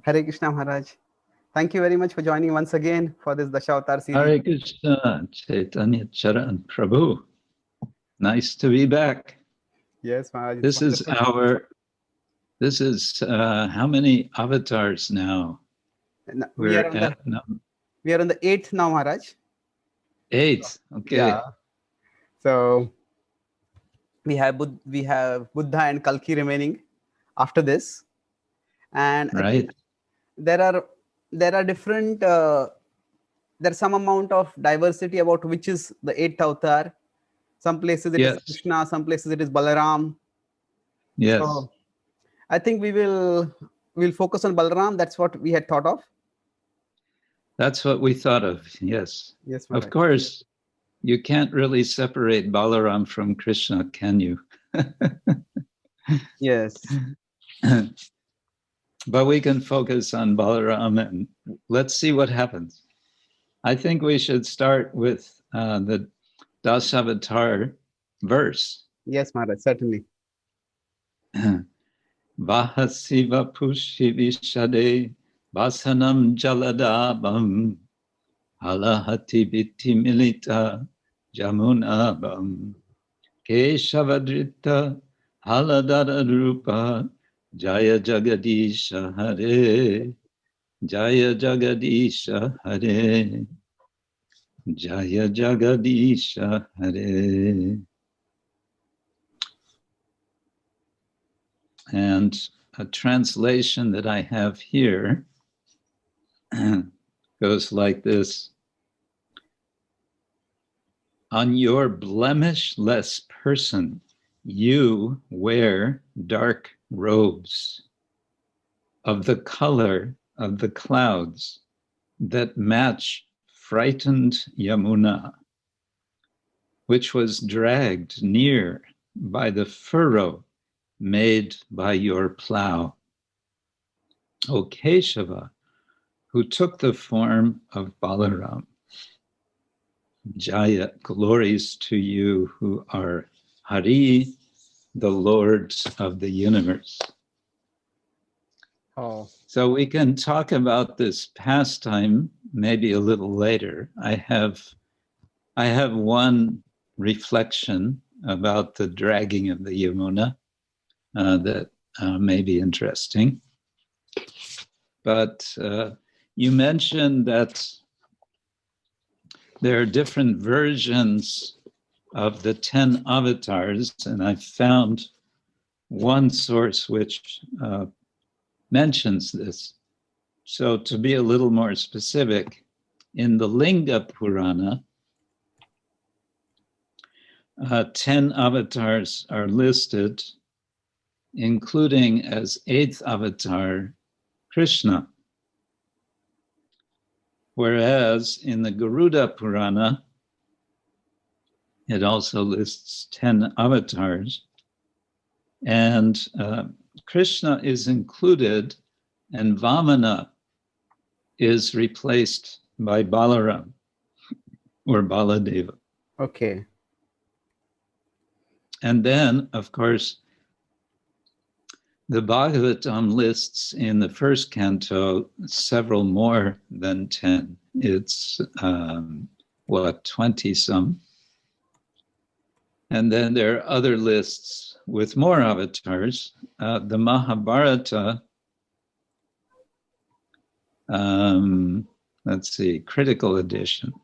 Hare Krishna Maharaj. Thank you very much for joining once again for this Dashavatara series. Hare Krishna, Chaitanya Charan Prabhu. Nice to be back. Yes, Maharaj. This is how many avatars now? We are on the 8th now, Maharaj. 8th, okay. Yeah. So we have Buddha and Kalki remaining after this, and I think there are different. There's some amount of diversity about which is the 8th avatar. Some places it is Krishna, some places it is Balaram. Yes. So I think we'll focus on Balaram. That's what we had thought of. That's what we thought of, yes. Yes, of course, you can't really separate Balaram from Krishna, can you? Yes. But we can focus on Balaram and let's see what happens. I think we should start with the Dashavatara verse. Yes, Maharaj, certainly. Vahasiva pushi vishade vasanam jaladabam halahati biti milita jamunabam keshavadrita haladara rupa jaya jagadisha hare jaya jagadisha hare jaya jagadisha hare. And a translation that I have here goes like this. On your blemishless person, you wear dark robes of the color of the clouds that match frightened Yamuna, which was dragged near by the furrow made by your plow. O Keshava, who took the form of Balaram. Jaya, glories to you who are Hari, the Lord of the universe. Oh. So we can talk about this pastime maybe a little later. I have one reflection about the dragging of the Yamuna. That may be interesting. But you mentioned that there are different versions of the 10 avatars, and I found one source which mentions this. So to be a little more specific, in the Linga Purana, 10 avatars are listed, including as 8th avatar, Krishna. Whereas in the Garuda Purana, it also lists 10 avatars. And Krishna is included, and Vamana is replaced by Balaram, or Baladeva. Okay. And then, of course, the Bhagavatam lists in the first canto several more than 10. It's, 20 some. And then there are other lists with more avatars. The Mahabharata, critical edition,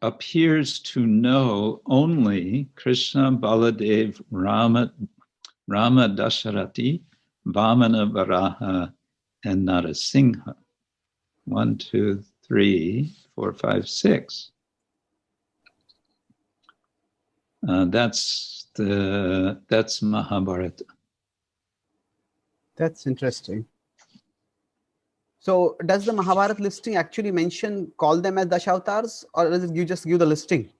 appears to know only Krishna, Baladev, Rama, Dasharati, Vamana, Varaha, and Narasingha. 1, 2, 3, 4, 5, 6. That's Mahabharata. That's interesting. So does the Mahabharata listing actually call them as Dashavatars, or does it you just give the listing?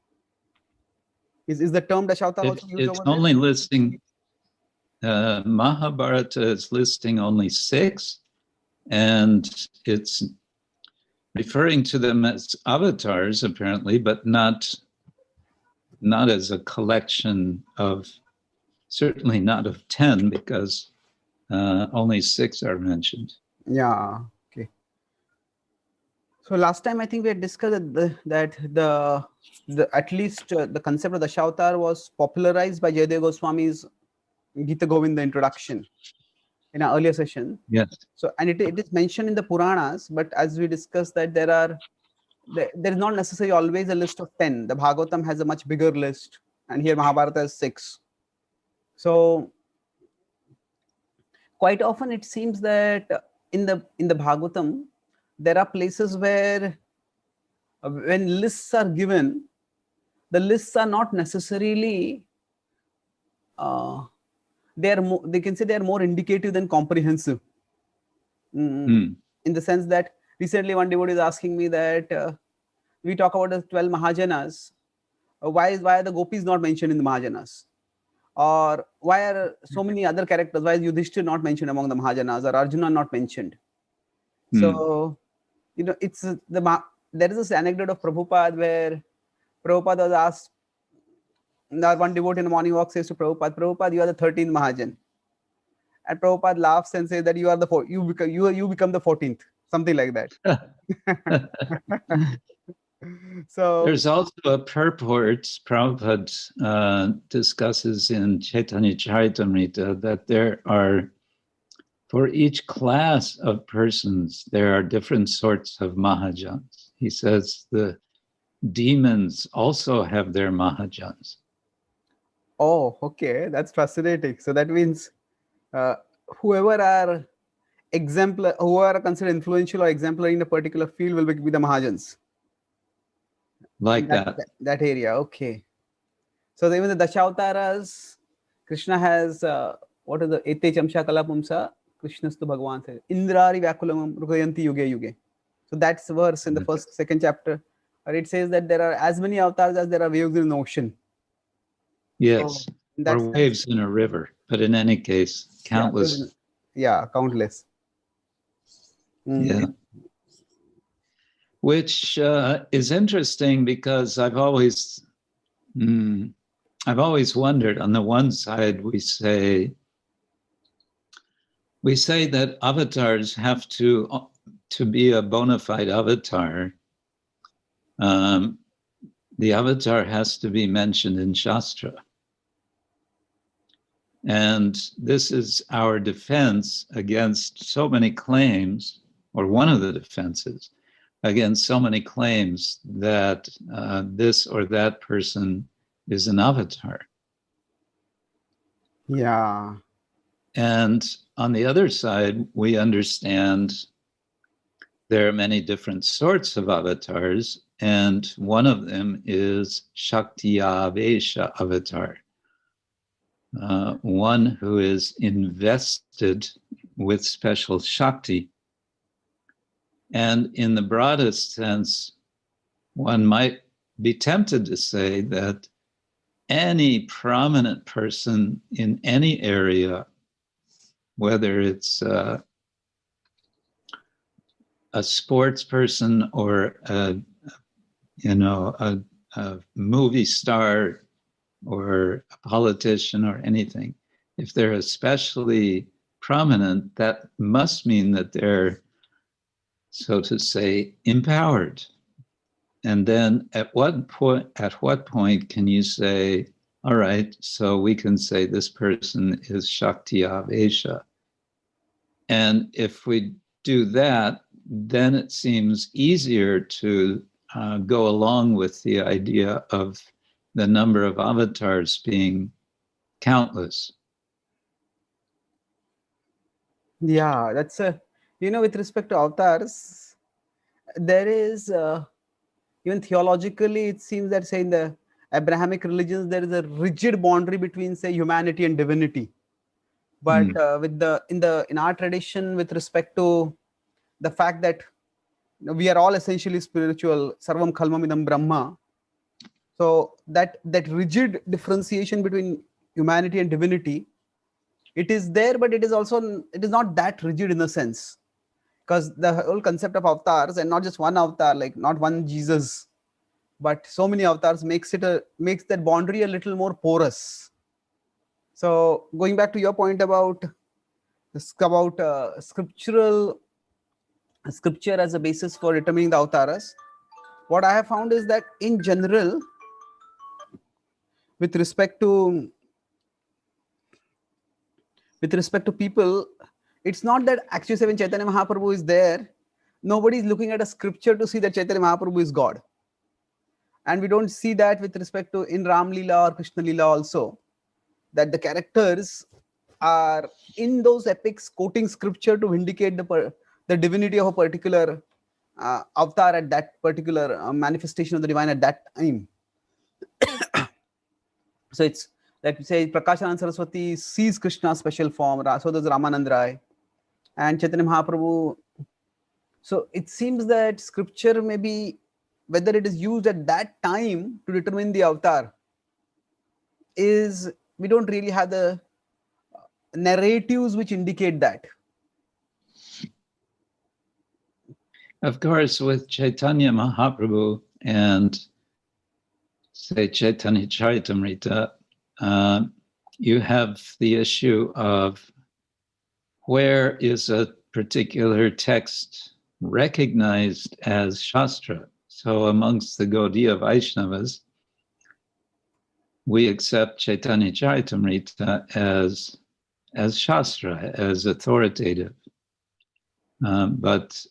Is the term Dashavatara also used it's over only there? listing, Mahabharata is listing only 6, and it's referring to them as avatars apparently, but not as a collection of, certainly not of 10, because only 6 are mentioned. Yeah. Okay. So last time I think we had discussed that the at least the concept of the Dashavatara was popularized by Jayadeva Goswami's Gita Govinda introduction in our earlier session. Yes. So, and it is mentioned in the Puranas, but as we discussed that there is not necessarily always a list of 10. The Bhagavatam has a much bigger list, and here Mahabharata has 6. So quite often it seems that in the Bhagavatam there are places where when lists are given, the lists are not necessarily they can say they are more indicative than comprehensive. In the sense that recently one devotee is asking me that we talk about the 12 Mahajanas. Why are the gopis not mentioned in the Mahajanas? Or why are so many other characters? Why is Yudhishthir not mentioned among the Mahajanas, or Arjuna not mentioned? So, there is this anecdote of Prabhupada where Prabhupada was asked, one devotee in the morning walk says to Prabhupada, Prabhupada, you are the 13th Mahajan. And Prabhupada laughs and says that you are you become the 14th, something like that. So there's also a purport Prabhupada discusses in Chaitanya Charitamrita that there are, for each class of persons, there are different sorts of Mahajans. He says the demons also have their Mahajans. Oh, okay, that's fascinating. So that means whoever are who are considered influential or exemplary in a particular field will be the Mahajans. Like that area. Okay. So even the Dashawataras, Krishna has what is the Ete Chamsha Kalapumsa, Krishnastu Bhagavan says, Indrari Vyakulamam Rukayanti Yuge Yuge. So that's verse in the second chapter, where it says that there are as many avatars as there are waves in the ocean. Yes, so or waves in a river, but in any case, countless. Yeah, countless. Yeah. Which is interesting because I've always wondered, on the one side, we say that avatars have to be a bona fide avatar. The avatar has to be mentioned in Shastra. And this is our defense against so many claims, or one of the defenses against so many claims that this or that person is an avatar. Yeah. And on the other side, we understand there are many different sorts of avatars, and one of them is Shaktiyavesha avatar. One who is invested with special Shakti. And in the broadest sense, one might be tempted to say that any prominent person in any area, whether it's a sports person or a movie star or a politician or anything, if they're especially prominent, that must mean that they're, so to say, empowered. And then at what point can you say, all right, so we can say this person is Shaktiyavesha. And if we do that, then it seems easier to go along with the idea of the number of avatars being countless. Yeah, that's with respect to avatars, there is even theologically, it seems that, say, in the Abrahamic religions, there is a rigid boundary between, say, humanity and divinity. But in our tradition, with respect to the fact that we are all essentially spiritual, sarvam khalmam idam brahma. So that rigid differentiation between humanity and divinity, it is there, but it is not that rigid in a sense, because the whole concept of avatars, and not just one avatar, like not one Jesus, but so many avatars, makes that boundary a little more porous. So going back to your point about this is about scripture as a basis for determining the avatars. What I have found is that in general, with respect to people, it's not that actually when Chaitanya Mahaprabhu is there, nobody is looking at a scripture to see that Chaitanya Mahaprabhu is God. And we don't see that with respect to in Ram Leela or Krishna Leela also, that the characters are in those epics quoting scripture to indicate the divinity of a particular avatar at that particular manifestation of the divine at that time. So it's like we say Prakashanand Saraswati sees Krishna's special form, so does Ramanand Rai and Chaitanya Mahaprabhu. So it seems that scripture may be, whether it is used at that time to determine the avatar, is we don't really have the narratives which indicate that. Of course, with Chaitanya Mahaprabhu and say Chaitanya Charitamrita, you have the issue of where is a particular text recognized as Shastra. So amongst the Gaudiya Vaishnavas, we accept Chaitanya Charitamrita as Shastra, as authoritative. But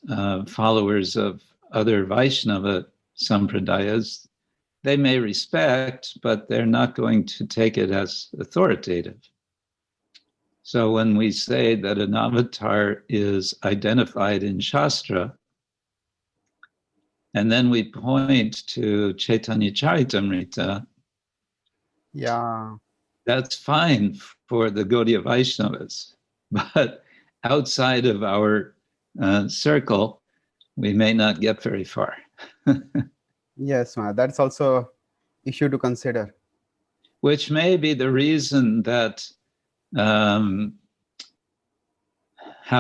followers of other Vaishnava sampradayas, they may respect, but they're not going to take it as authoritative. So when we say that an avatar is identified in Shastra, and then we point to Chaitanya Charitamrita, yeah, that's fine for the Gaudiya Vaishnavas. But outside of our circle, we may not get very far. Yes, that's also an issue to consider. Which may be the reason that, how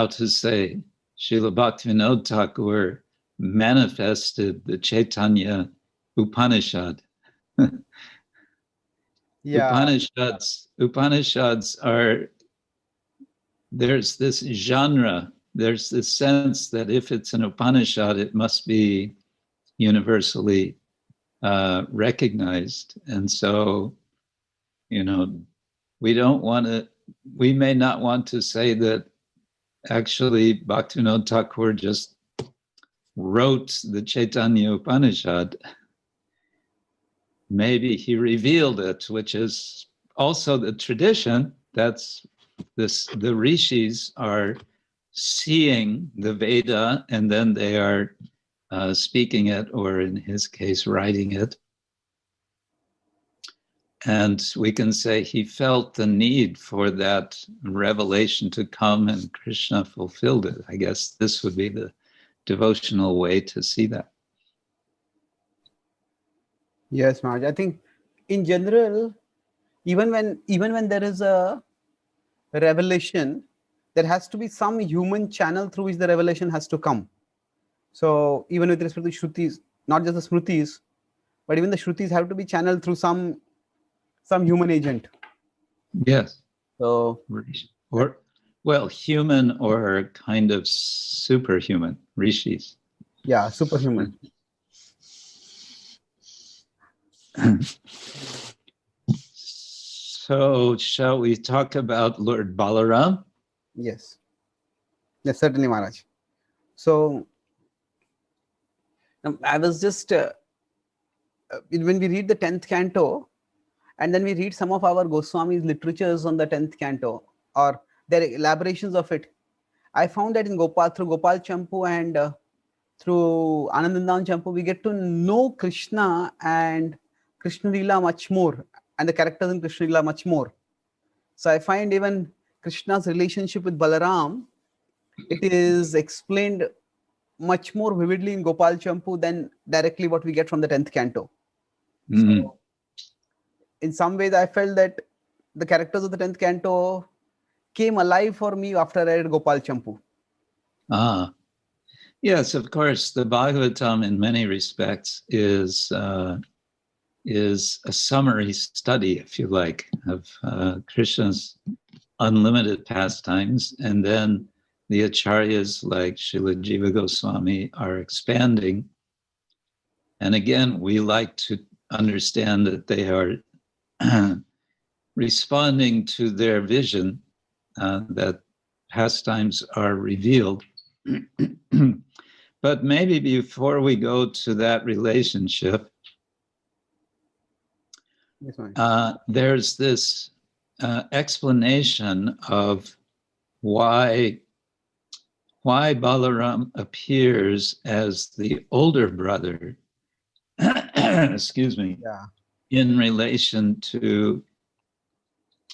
to say, Srila Bhaktivinoda Thakur manifested the Chaitanya Upanishad. Yeah. Upanishads are, there's this genre, there's this sense that if it's an Upanishad, it must be universally recognized. And so, we may not want to say that actually Bhaktivinoda Thakur just wrote the Chaitanya Upanishad. Maybe he revealed it, which is also the tradition. That's this, the rishis are seeing the Veda and then they are speaking it, or in his case, writing it. And we can say he felt the need for that revelation to come and Krishna fulfilled it. I guess this would be the devotional way to see that. Yes, Maharaj. I think in general, even when there is a revelation, there has to be some human channel through which the revelation has to come. So even with respect to Shrutis, not just the Smritis, but even the Shrutis have to be channeled through some human agent. Yes. So, or, well, human or kind of superhuman, rishis. Yeah, superhuman. So, shall we talk about Lord Balaram? Yes. Yes, certainly, Maharaj. So, I was just, when we read the 10th canto, and then we read some of our Goswami's literatures on the 10th canto, or their elaborations of it, I found that in through Gopal Champu and through Anandandan Champu, we get to know Krishna and Krishna Leela much more, and the characters in Krishna Leela much more. So I find even Krishna's relationship with Balaram, it is explained much more vividly in Gopal Champu than directly what we get from the 10th canto. So in some ways, I felt that the characters of the 10th canto came alive for me after I read Gopal Champu. Yes, of course, the Bhagavatam in many respects is a summary study, if you like, of Krishna's unlimited pastimes, and then the acharyas like Srila Jiva Goswami are expanding. And again, we like to understand that they are responding to their vision, that pastimes are revealed. But maybe before we go to that relationship, there's this explanation of why Balaram appears as the older brother, excuse me, in relation to,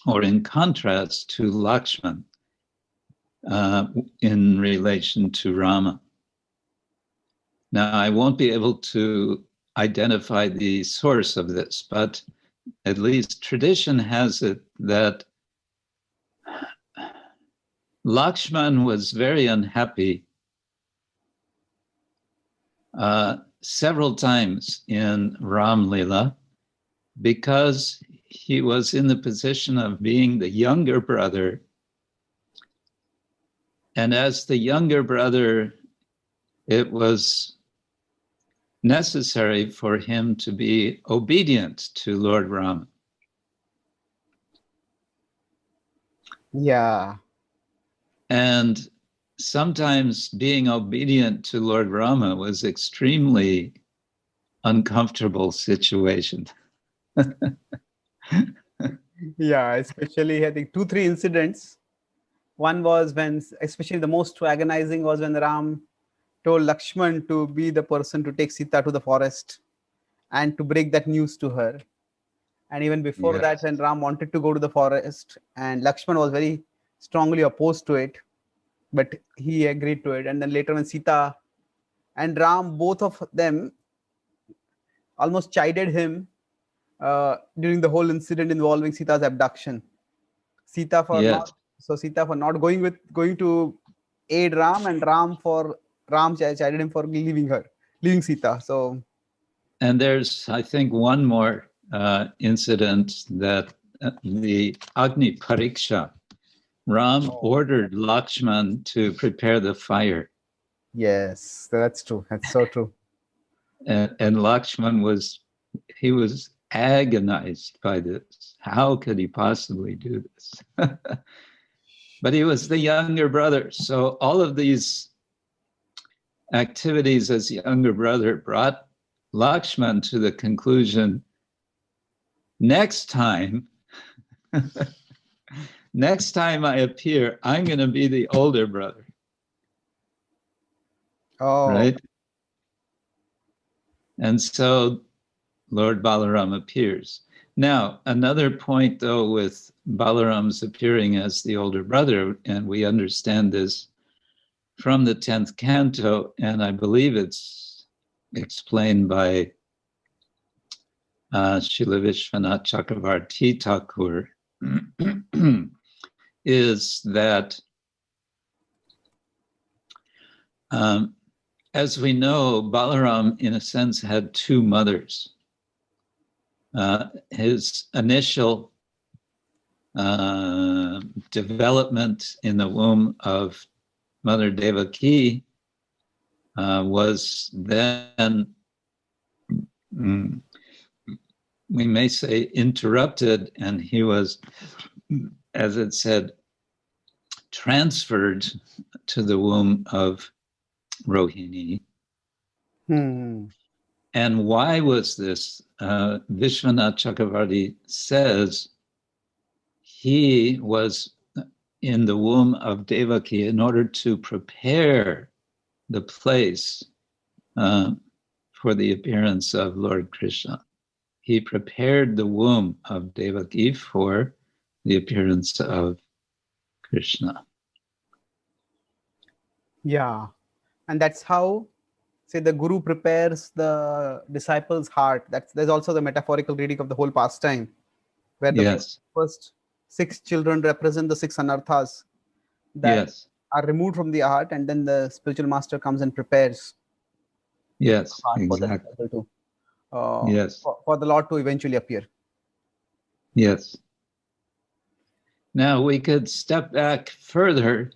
or in contrast to Lakshman, in relation to Rama. Now, I won't be able to identify the source of this, but at least tradition has it that Lakshman was very unhappy several times in Ram Lila because he was in the position of being the younger brother. And as the younger brother, it was necessary for him to be obedient to Lord Rama. Yeah. And sometimes being obedient to Lord Rama was extremely uncomfortable situation. Yeah, especially I think 2-3 incidents. One was when, especially the most agonizing was when Ram told Lakshman to be the person to take Sita to the forest and to break that news to her. And even before that, when Ram wanted to go to the forest, and Lakshman was very strongly opposed to it, but he agreed to it. And then later when Sita and Ram, both of them almost chided him during the whole incident involving Sita's abduction. Sita for not going to aid Ram, and Ram chided him for leaving Sita. So, and there's, I think, one more incident that the Agni Pariksha, Ram ordered Lakshman to prepare the fire. Yes, that's true. That's so true. And Lakshman was agonized by this. How could he possibly do this? But he was the younger brother. So all of these activities as younger brother brought Lakshman to the conclusion, next time I appear, I'm going to be the older brother. Oh. Right? And so Lord Balaram appears. Now, another point, though, with Balaram's appearing as the older brother, and we understand this from the 10th canto, and I believe it's explained by Srila Vishwanath Chakravarti Thakur, is that as we know, Balaram, in a sense, had two mothers. His initial development in the womb of Mother Devaki was then, we may say, interrupted, and he was, as it said, transferred to the womb of Rohini. And why was this? Vishwanath Chakravarti says he was in the womb of Devaki in order to prepare the place for the appearance of Lord Krishna. He prepared the womb of Devaki for the appearance of Krishna. Yeah. And that's how, say, the guru prepares the disciple's heart. There's also the metaphorical reading of the whole pastime, where the first 6 children represent the 6 anarthas that are removed from the heart, and then the spiritual master comes and prepares the heart for the disciple to, for the Lord to eventually appear. Yes. Now we could step back further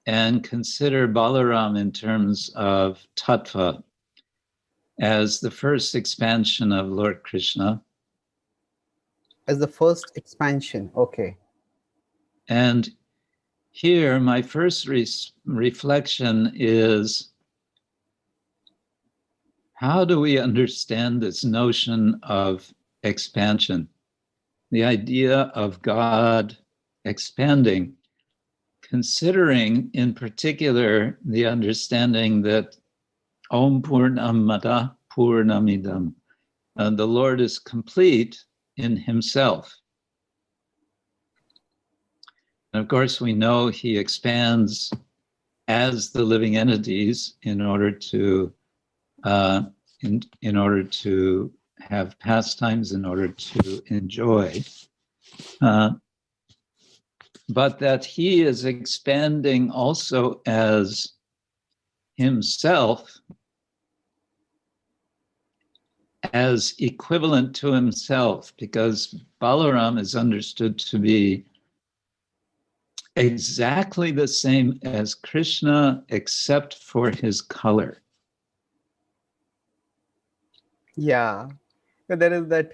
and consider Balaram in terms of tattva as the first expansion of Lord Krishna. As the first expansion, okay. And here my first reflection is, how do we understand this notion of expansion? The idea of God expanding, considering in particular the understanding that Om Purnamada Purnamidam, the Lord is complete in himself. And of course, we know he expands as the living entities in order to in order to have pastimes, in order to enjoy, but that he is expanding also as himself, as equivalent to himself, because Balaram is understood to be exactly the same as Krishna, except for his color. Yeah. So there is that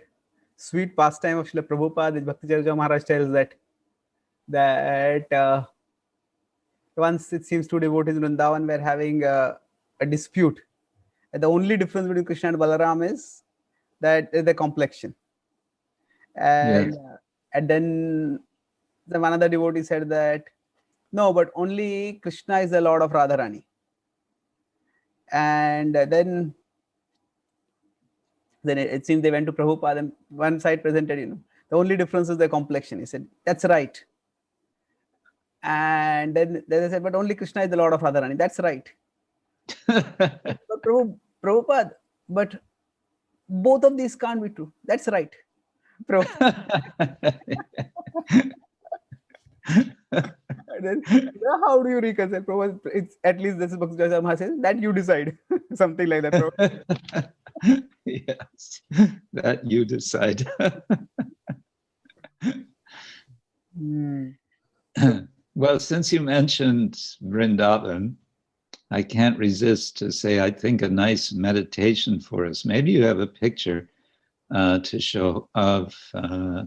sweet pastime of Srila Prabhupada, which Bhakti Chaitanya Maharaj tells that once it seems two devotees in Vrindavan were having a dispute. And the only difference between Krishna and Balaram is that the complexion. And, Yes. And then another devotee said that, no, but only Krishna is the Lord of Radharani. And then it seems they went to Prabhupada, and one side presented, the only difference is the complexion. He said, that's right. And then they said, but only Krishna is the Lord of Radharani. That's right. But Prabhupada, but both of these can't be true. That's right. Then, how do you reconcile? Prabhupada, it's at least this is Bhakti Chaitanya Maharaj says that you decide. Something like that. Yes, that you decide. Well, since you mentioned Vrindavan, I can't resist to say, I think a nice meditation for us. Maybe you have a picture to show of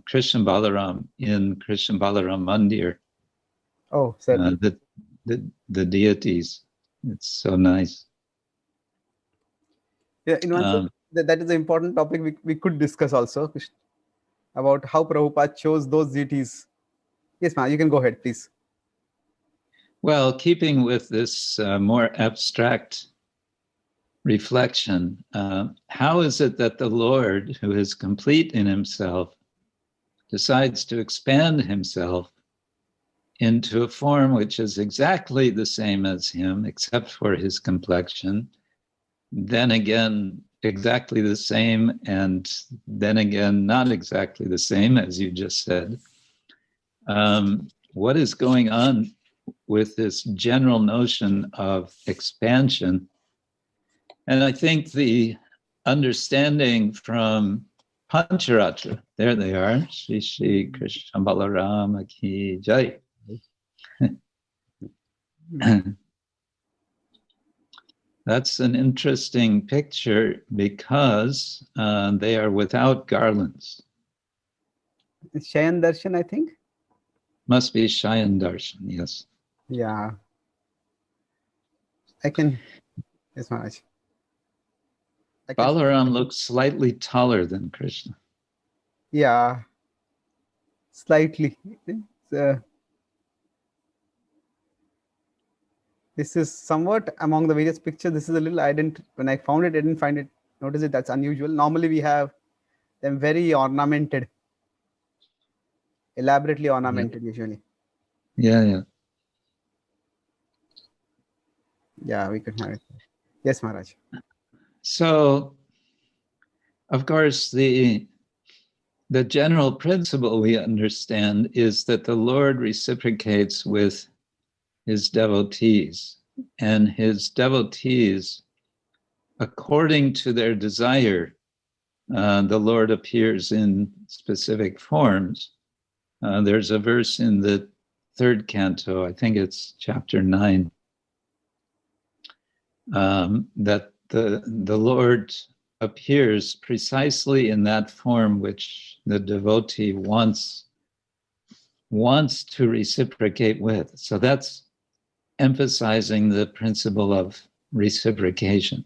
Krishna Balaram in Krishna Balaram Mandir. Oh, certainly. The deities. It's so nice. Yeah, in one sense, that is an important topic we could discuss also, about how Prabhupada chose those deities. Yes, ma'am, you can go ahead, please. Well, keeping with this more abstract reflection, how is it that the Lord, who is complete in himself, decides to expand himself into a form which is exactly the same as him, except for his complexion, then again, exactly the same, and then again, not exactly the same, as you just said. What is going on with this general notion of expansion? And I think the understanding from Pancharatra, there they are, Shri Shri Krishna Balarama ki Jai. That's an interesting picture because they are without garlands. It's Shayan Darshan, I think. Must be Shayan Darshan, yes. Yeah. I can. Yes, Maharaj. Balaram looks slightly taller than Krishna. Yeah. Slightly. This is somewhat among the various pictures. This is a little, when I found it, I didn't find it, notice it, that's unusual. Normally we have them very ornamented, elaborately ornamented usually. Yeah. Yeah, we could have it. Yes, Maharaj. So, of course, the general principle we understand is that the Lord reciprocates with his devotees, and his devotees, according to their desire, the Lord appears in specific forms. There's a verse in the third canto, I think it's chapter 9, that the Lord appears precisely in that form which the devotee wants to reciprocate with. So that's emphasizing the principle of reciprocation.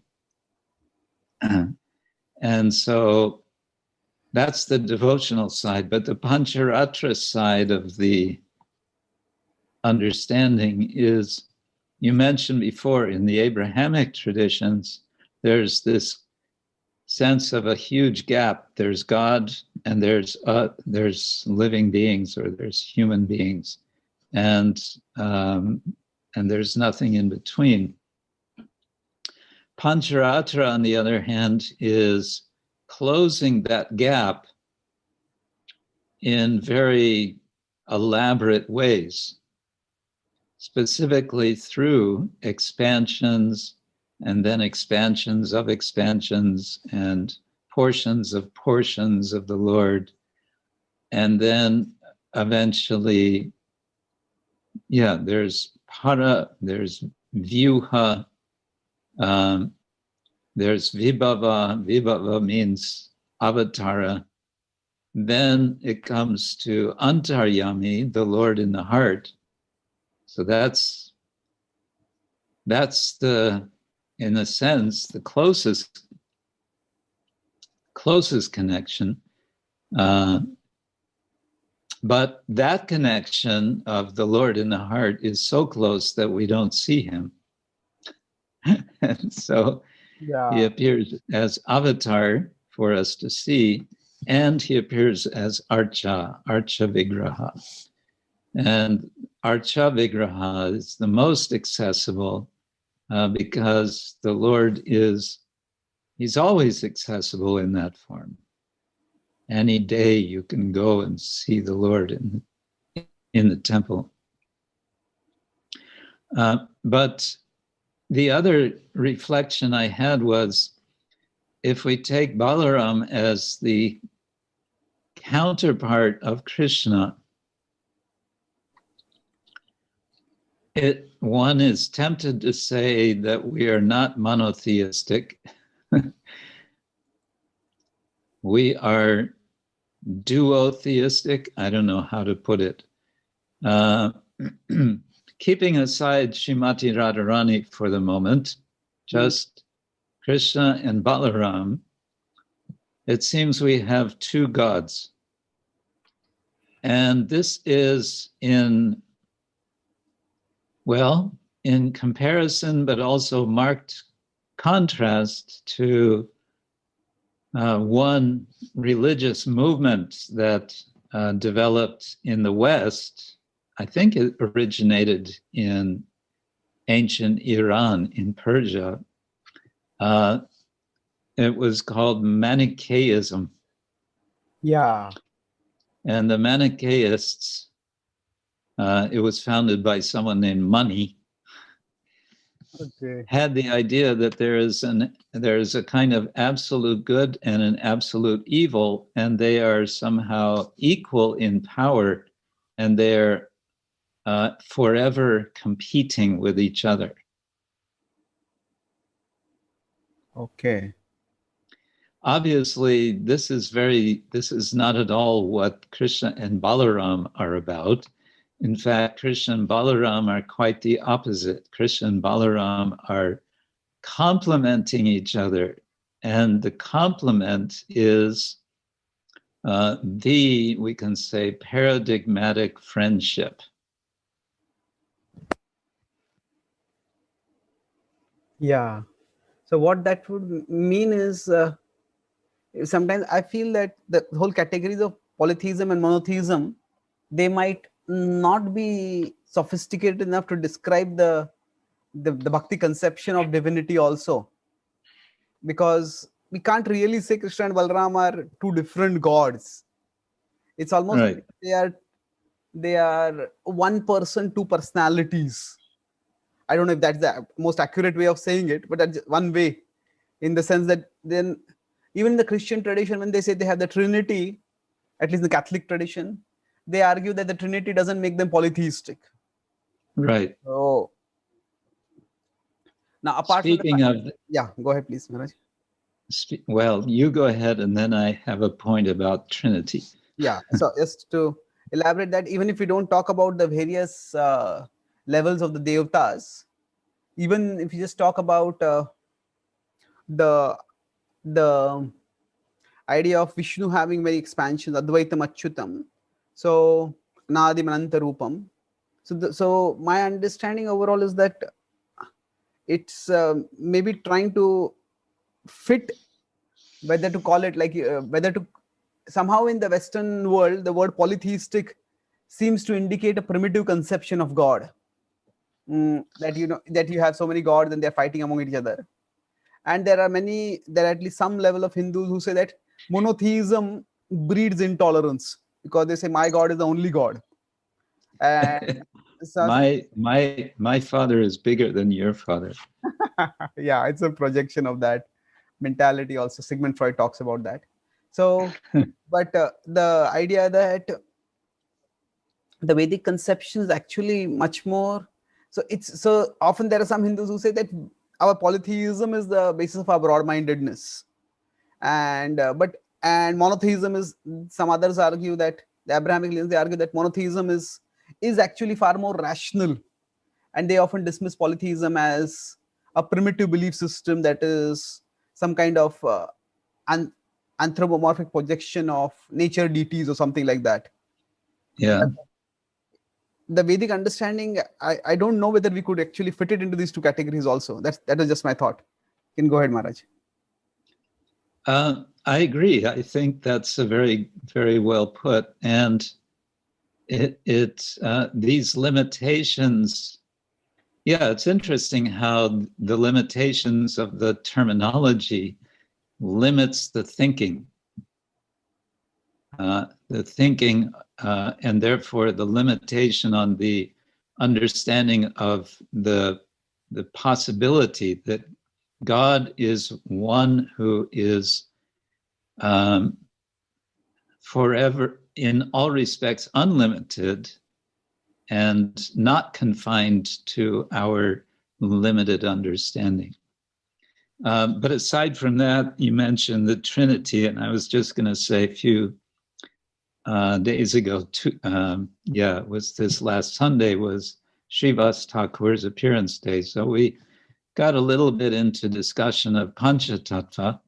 And so that's the devotional side, but the Pancharatra side of the understanding is, you mentioned before, in the Abrahamic traditions, there's this sense of a huge gap. There's God and there's living beings, or there's human beings, and there's nothing in between. Pancharatra, on the other hand, is closing that gap in very elaborate ways, specifically through expansions and then expansions of expansions and portions of the Lord. And then eventually, there's para, there's vyuha, there's vibhava. Vibhava means avatara. Then it comes to antaryami, the Lord in the heart. So that's the, in a sense, the closest connection. But that connection of the Lord in the heart is so close that we don't see him. And so he appears as avatar for us to see, and he appears as Archa Vigraha. And Archa Vigraha is the most accessible because the Lord he's always accessible in that form. Any day you can go and see the Lord in the temple. But the other reflection I had was, if we take Balaram as the counterpart of Krishna, one is tempted to say that we are not monotheistic. We are duotheistic. I don't know how to put it. Keeping aside Srimati Radharani for the moment, just Krishna and Balaram, it seems we have two gods. And this is in comparison, but also marked contrast to one religious movement that developed in the West. I think it originated in ancient Iran, in Persia. It was called Manichaeism. Yeah. And the Manichaeists, it was founded by someone named Mani, had the idea that there is a kind of absolute good and an absolute evil, and they are somehow equal in power, and they're forever competing with each other. Okay. Obviously, this is not at all what Krishna and Balaram are about. In fact, Krishna and Balaram are quite the opposite. Krishna and Balaram are complementing each other. And the complement is we can say, paradigmatic friendship. Yeah. So what that would mean is, sometimes I feel that the whole categories of polytheism and monotheism, they might not be sophisticated enough to describe the bhakti conception of divinity also. Because we can't really say Krishna and Balaram are two different gods. It's almost Right. they are one person, two personalities. I don't know if that's the most accurate way of saying it, but that's one way, in the sense that then even in the Christian tradition, when they say they have the Trinity, at least the Catholic tradition, they argue that the Trinity doesn't make them polytheistic. Right. Oh, now apart from Speaking of, yeah, go ahead, please, Maharaj. Well, you go ahead, and then I have a point about Trinity. Yeah, so just to elaborate that, even if we don't talk about the various levels of the Devatas, even if you just talk about the the idea of Vishnu having many expansions, Advaitam Achyutam, so Nadim Ananta Rupam. So my understanding overall is that it's maybe trying to fit, whether to call it like whether to somehow in the Western world, the word polytheistic seems to indicate a primitive conception of God. That that you have so many gods and they're fighting among each other. And there are at least some level of Hindus who say that monotheism breeds intolerance, because they say my God is the only God. And so, my father is bigger than your father. yeah, it's a projection of that mentality. Also, Sigmund Freud talks about that. So, but the idea that the Vedic conception is actually much more. So it's so often there are some Hindus who say that our polytheism is the basis of our broad-mindedness, and and monotheism is, some others argue that the Abrahamic religions, they argue that monotheism is actually far more rational, and they often dismiss polytheism as a primitive belief system that is some kind of anthropomorphic projection of nature deities or something like that. Yeah. The Vedic understanding, I don't know whether we could actually fit it into these two categories also. That is just my thought. You can go ahead, Maharaj. I agree. I think that's a very, very well put. And it's these limitations. Yeah, it's interesting how the limitations of the terminology limits the thinking. And therefore the limitation on the understanding of the possibility that God is one who is forever, in all respects, unlimited and not confined to our limited understanding. But aside from that, you mentioned the Trinity, and I was just going to say a few days ago, it was this last Sunday, was Srivas Thakur's appearance day. So we got a little bit into discussion of Panchatattva,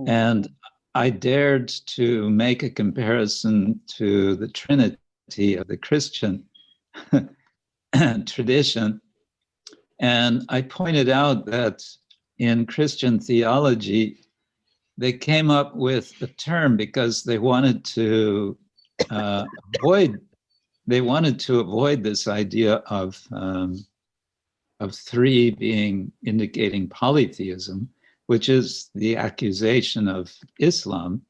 and I dared to make a comparison to the Trinity of the Christian tradition. And I pointed out that in Christian theology, they came up with a term because they wanted to avoid this idea of three being indicating polytheism, which is the accusation of Islam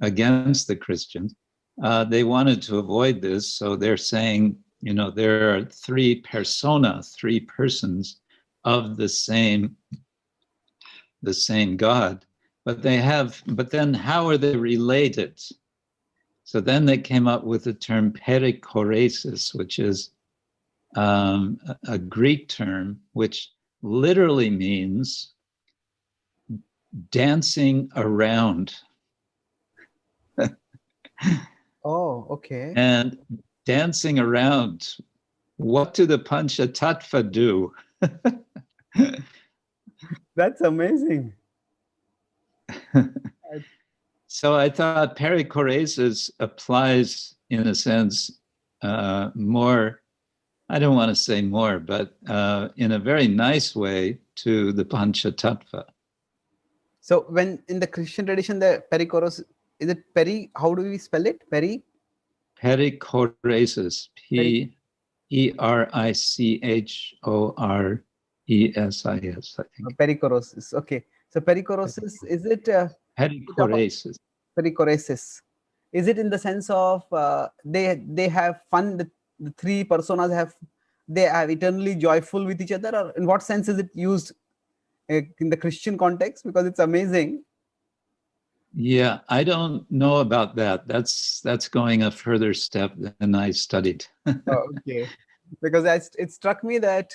against the Christians. They wanted to avoid this, so they're saying, there are three persons of the same God. But then how are they related? So then they came up with the term perikoresis, which is a Greek term, which literally means dancing around. Oh, okay. And dancing around, what do the Panchatattva do? That's amazing. So I thought perikoresis applies, in a sense, more, I don't want to say more, but in a very nice way to the Panchatattva. So when in the Christian tradition, the perikoros, is it peri? How do we spell it? Peri? Perikoresis. Perichorresis, I think. Perikorosis. Okay. So perikorosis, is it? Perikoresis. Perikoresis. Is it in the sense of they have fun? The three personas they are eternally joyful with each other, or in what sense is it used in the Christian context? Because it's amazing. Yeah, I don't know about that. That's going a further step than I studied. Oh, okay. Because it struck me that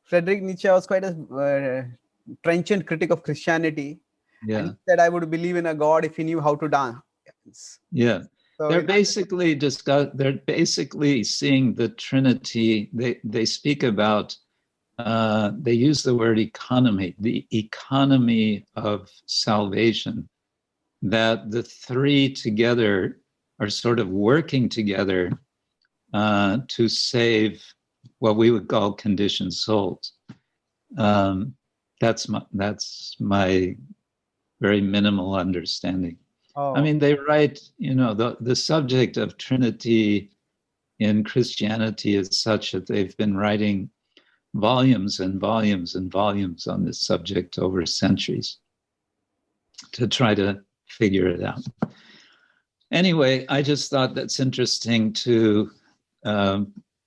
Friedrich Nietzsche was quite a trenchant critic of Christianity, and Yeah. he said, "I would believe in a God if he knew how to dance." Yeah. So They're basically seeing the Trinity. They speak about they use the word economy, the economy of salvation, that the three together are sort of working together to save what we would call conditioned souls. That's my very minimal understanding. oh, I mean, they write, the subject of Trinity in Christianity is such that they've been writing volumes and volumes and volumes on this subject over centuries to try to figure it out. Anyway, I just thought that's interesting to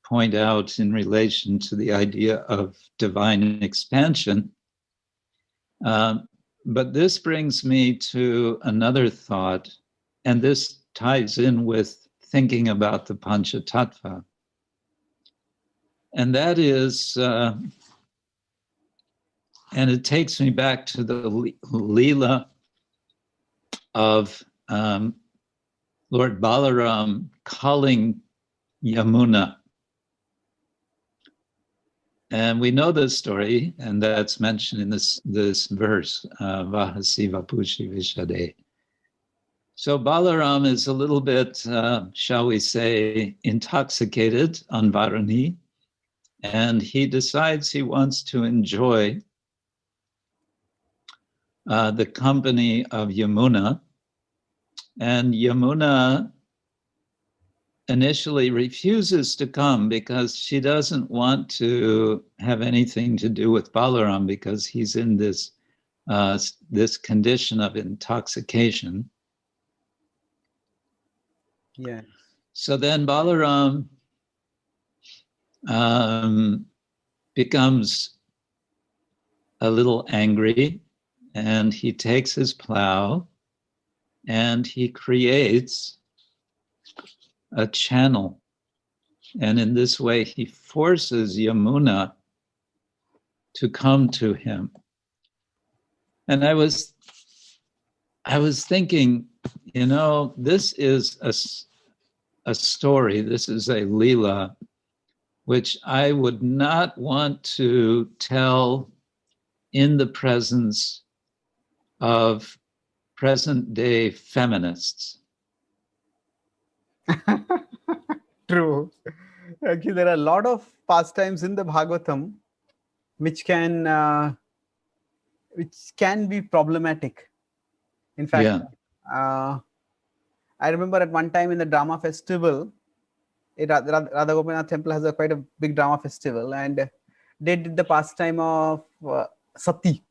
point out in relation to the idea of divine expansion. But this brings me to another thought, and this ties in with thinking about the Panchatattva. And that is, and it takes me back to the Leela of Lord Balaram calling Yamuna. And we know this story, and that's mentioned in this verse, Vahasi Vapushi Vishade. So Balaram is a little bit, shall we say, intoxicated on Varani, and he decides he wants to enjoy the company of Yamuna. And Yamuna initially refuses to come because she doesn't want to have anything to do with Balaram because he's in this condition of intoxication. yeah. So then Balaram becomes a little angry, and he takes his plow and he creates a channel. And in this way, he forces Yamuna to come to him. And I was thinking, this is a story, this is a Leela, which I would not want to tell in the presence of present day feminists. True. Actually, there are a lot of pastimes in the Bhagavatam which can be problematic. In fact, I remember at one time in the drama festival, Radha Gopinath Temple has quite a big drama festival, and they did the pastime of Sati,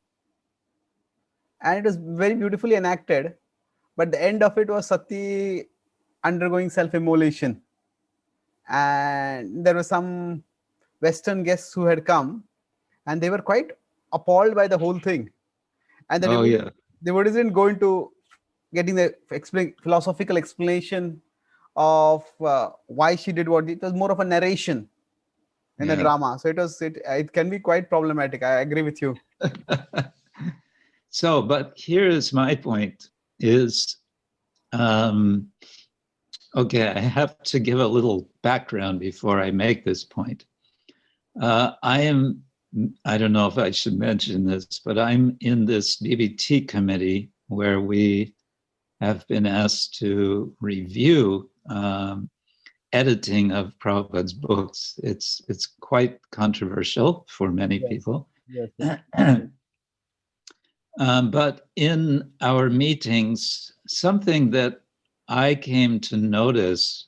and it was very beautifully enacted. But the end of it was Sati undergoing self-immolation, and there were some Western guests who had come, and they were quite appalled by the whole thing. And the devotee didn't go into getting the philosophical explanation of why she did what. It was more of a narration in the drama. So it can be quite problematic. I agree with you. So, but here is my point is, okay, I have to give a little background before I make this point. I don't know if I should mention this, but I'm in this BBT committee where we have been asked to review editing of Prabhupada's books. It's quite controversial for many people. Yes. But in our meetings, something that I came to notice,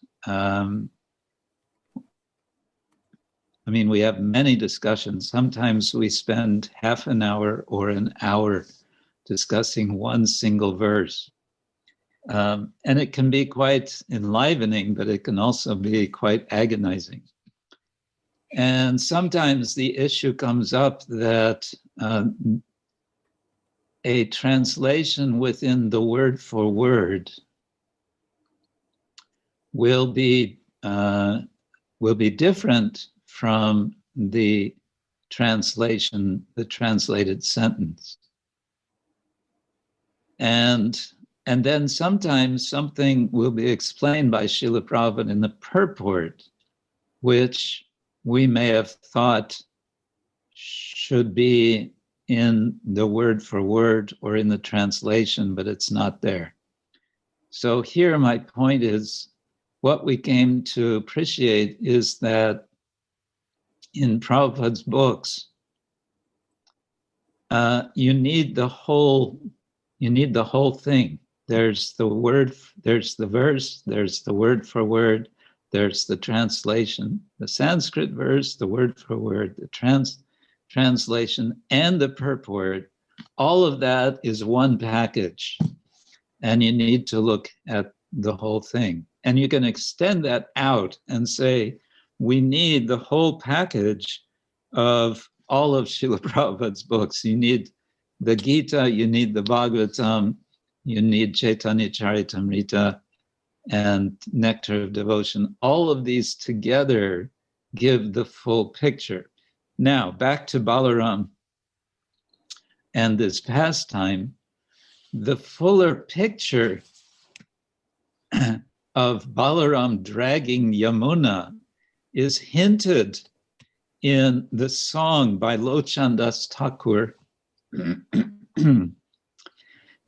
we have many discussions. Sometimes we spend half an hour or an hour discussing one single verse. And it can be quite enlivening, but it can also be quite agonizing. And sometimes the issue comes up that a translation within the word for word will be different from the translation, the translated sentence. And then sometimes something will be explained by Srila Prabhupada in the purport, which we may have thought should be in the word for word or in the translation, but it's not there. So here my point is, what we came to appreciate is that in Prabhupada's books, you need the whole thing. There's the word, there's the verse, there's the word for word, there's the translation, the Sanskrit verse, the word for word, the translation, and the purport. All of that is one package, and you need to look at the whole thing. And you can extend that out and say, we need the whole package of all of Srila Prabhupada's books. You need the Gita, you need the Bhagavatam, you need Chaitanya Charitamrita and Nectar of Devotion. All of these together give the full picture. Now, back to Balaram and this pastime, the fuller picture of Balaram dragging Yamuna is hinted in the song by Lochandas Thakur,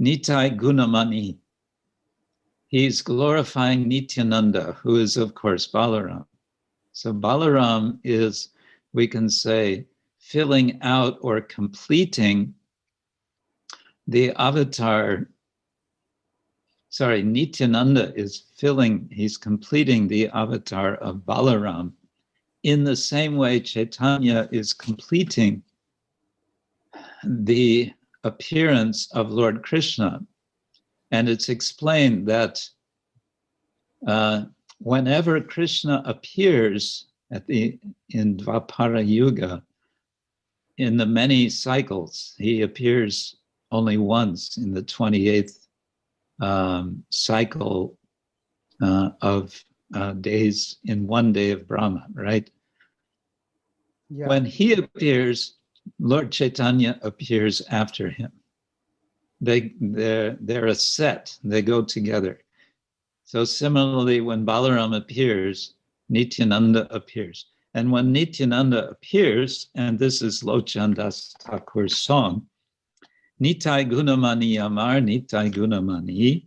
Nitai Gunamani. He's glorifying Nityananda, who is, of course, Balaram. So Balaram is, we can say, filling out or completing the avatar. Sorry, Nityananda is he's completing the avatar of Balaram. In the same way, Chaitanya is completing the appearance of Lord Krishna. And it's explained that whenever Krishna appears in Dvapara Yuga, in the many cycles, he appears only once in the 28th cycle of days in one day of Brahma, right? Yeah. When he appears, Lord Chaitanya appears after him. They're a set, they go together. So similarly, when Balaram appears, Nityananda appears. And when Nityananda appears, and this is Lochandas Thakur's song, Nitai Gunamani Amar Nitai Gunamani,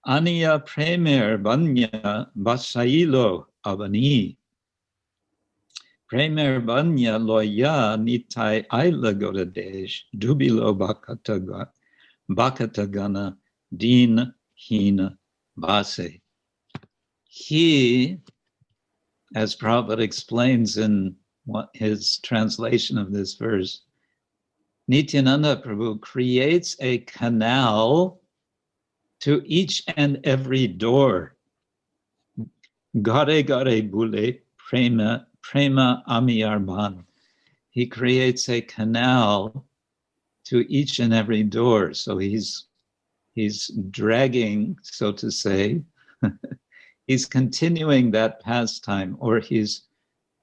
Aniya Premer Banya Basailo Abani, Premer Banya Loya Nitai Aila Godadesh, Dubilo Bakatagana Din Hina Base. He, as Prabhupada explains in his translation of this verse, Nityananda Prabhu creates a canal to each and every door. Gare gare bule prema amiyarban. He creates a canal to each and every door. So he's dragging, so to say, he's continuing that pastime, or he's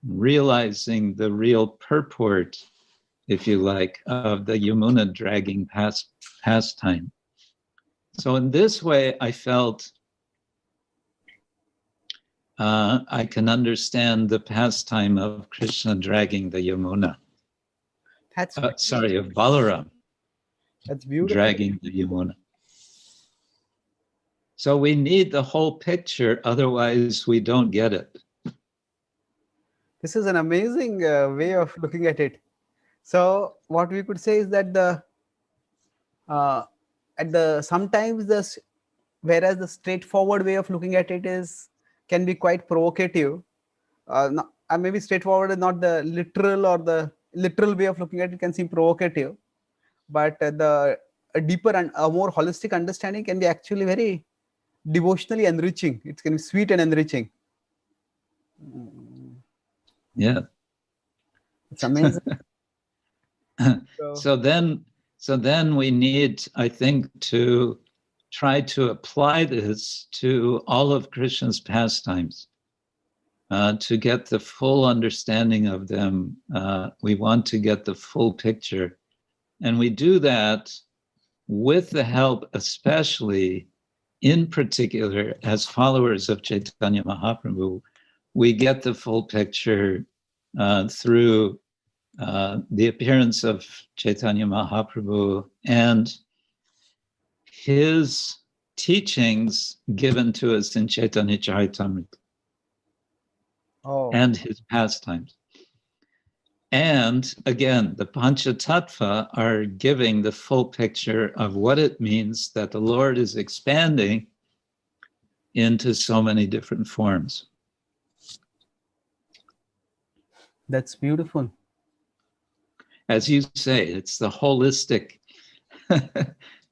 realizing the real purport, if you like, of the Yamuna dragging pastime. So in this way, I felt I can understand the pastime of Krishna dragging the Yamuna. That's of Balaram. That's beautiful. Dragging the Yamuna. So we need the whole picture, otherwise we don't get it. This is an amazing way of looking at it. So what we could say is that sometimes whereas the straightforward way of looking at it can be quite provocative. Maybe straightforward is not the literal, or the literal way of looking at it can seem provocative, but a deeper and a more holistic understanding can be actually very devotionally enriching. It can be sweet and enriching. Yeah, it's amazing. So then So then we need, I think, to try to apply this to all of Krishna's pastimes. To get the full understanding of them, we want to get the full picture. And we do that with the help, especially, in particular, as followers of Chaitanya Mahaprabhu, we get the full picture through the appearance of Chaitanya Mahaprabhu and his teachings given to us in Chaitanya Charitamrita. And his pastimes. And again, the Panchatattva are giving the full picture of what it means that the Lord is expanding into so many different forms. That's beautiful. As you say, it's the holistic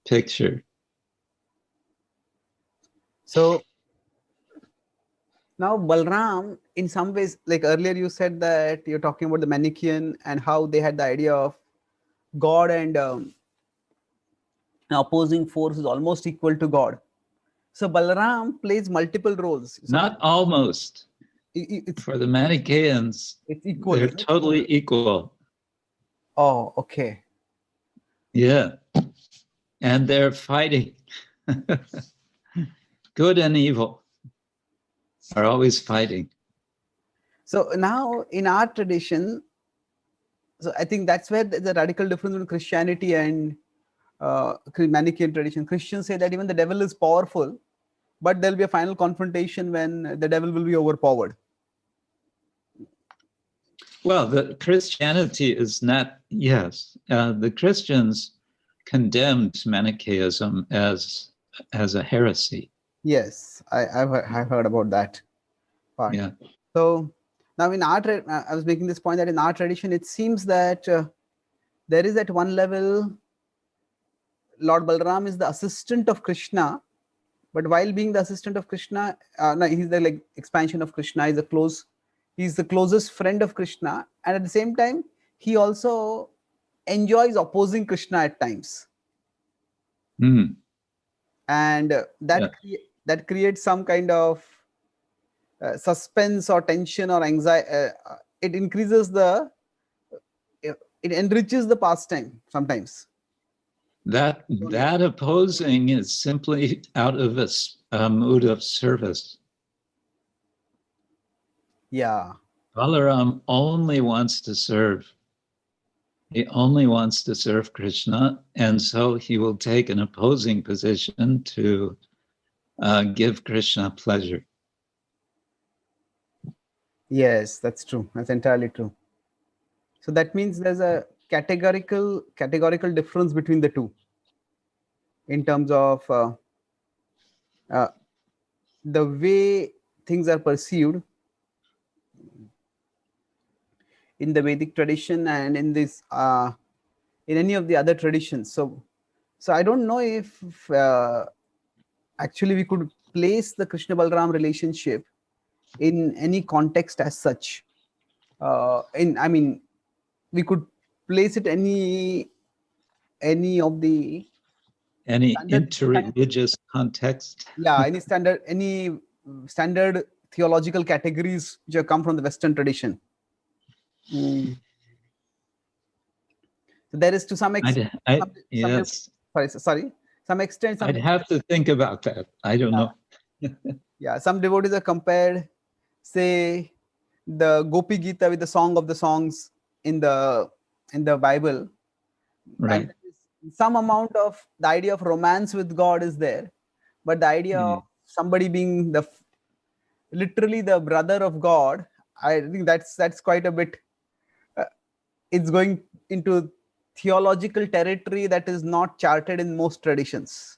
picture. So now Balram, in some ways, like earlier you said that you're talking about the Manichaean and how they had the idea of God and an opposing force is almost equal to God. So Balaram plays multiple roles. Not almost. For the Manichaeans, it's equal. They're totally equal. Oh, okay. Yeah. And they're fighting. Good and evil are always fighting. So now in our tradition, so I think that's where there's a radical difference between Christianity and Manichaean tradition. Christians say that even the devil is powerful, but there'll be a final confrontation when the devil will be overpowered. Well, the Christianity is not, yes, the Christians condemned Manichaeism as a heresy. Yes, I've heard about that part. Yeah. So now in our, I was making this point that in our tradition, it seems that there is at one level, Lord Balaram is the assistant of Krishna, but while being the assistant of Krishna, he's the like expansion of Krishna. He's the closest friend of Krishna, and at the same time, he also enjoys opposing Krishna at times. Mm. And that creates some kind of suspense or tension or anxiety. It increases it enriches the pastime sometimes. That opposing is simply out of a mood of service. Yeah. Balaram only wants to serve. He only wants to serve Krishna, and so he will take an opposing position to give Krishna pleasure. Yes, that's true. That's entirely true. So that means there's a categorical difference between the two in terms of the way things are perceived in the Vedic tradition and in this in any of the other traditions. So I don't know if actually we could place the Krishna Balaram relationship in any context as such. We could place it any interreligious context. Yeah, any standard theological categories which have come from the Western tradition. So there is to some extent. Some extent. I'd have to think about that. I don't know. Yeah, some devotees have compared, say, the Gopi Gita with the Song of the Songs in the Bible. Right. And some amount of the idea of romance with God is there, but the idea of somebody being literally the brother of God, I think that's quite a bit. It's going into theological territory that is not charted in most traditions.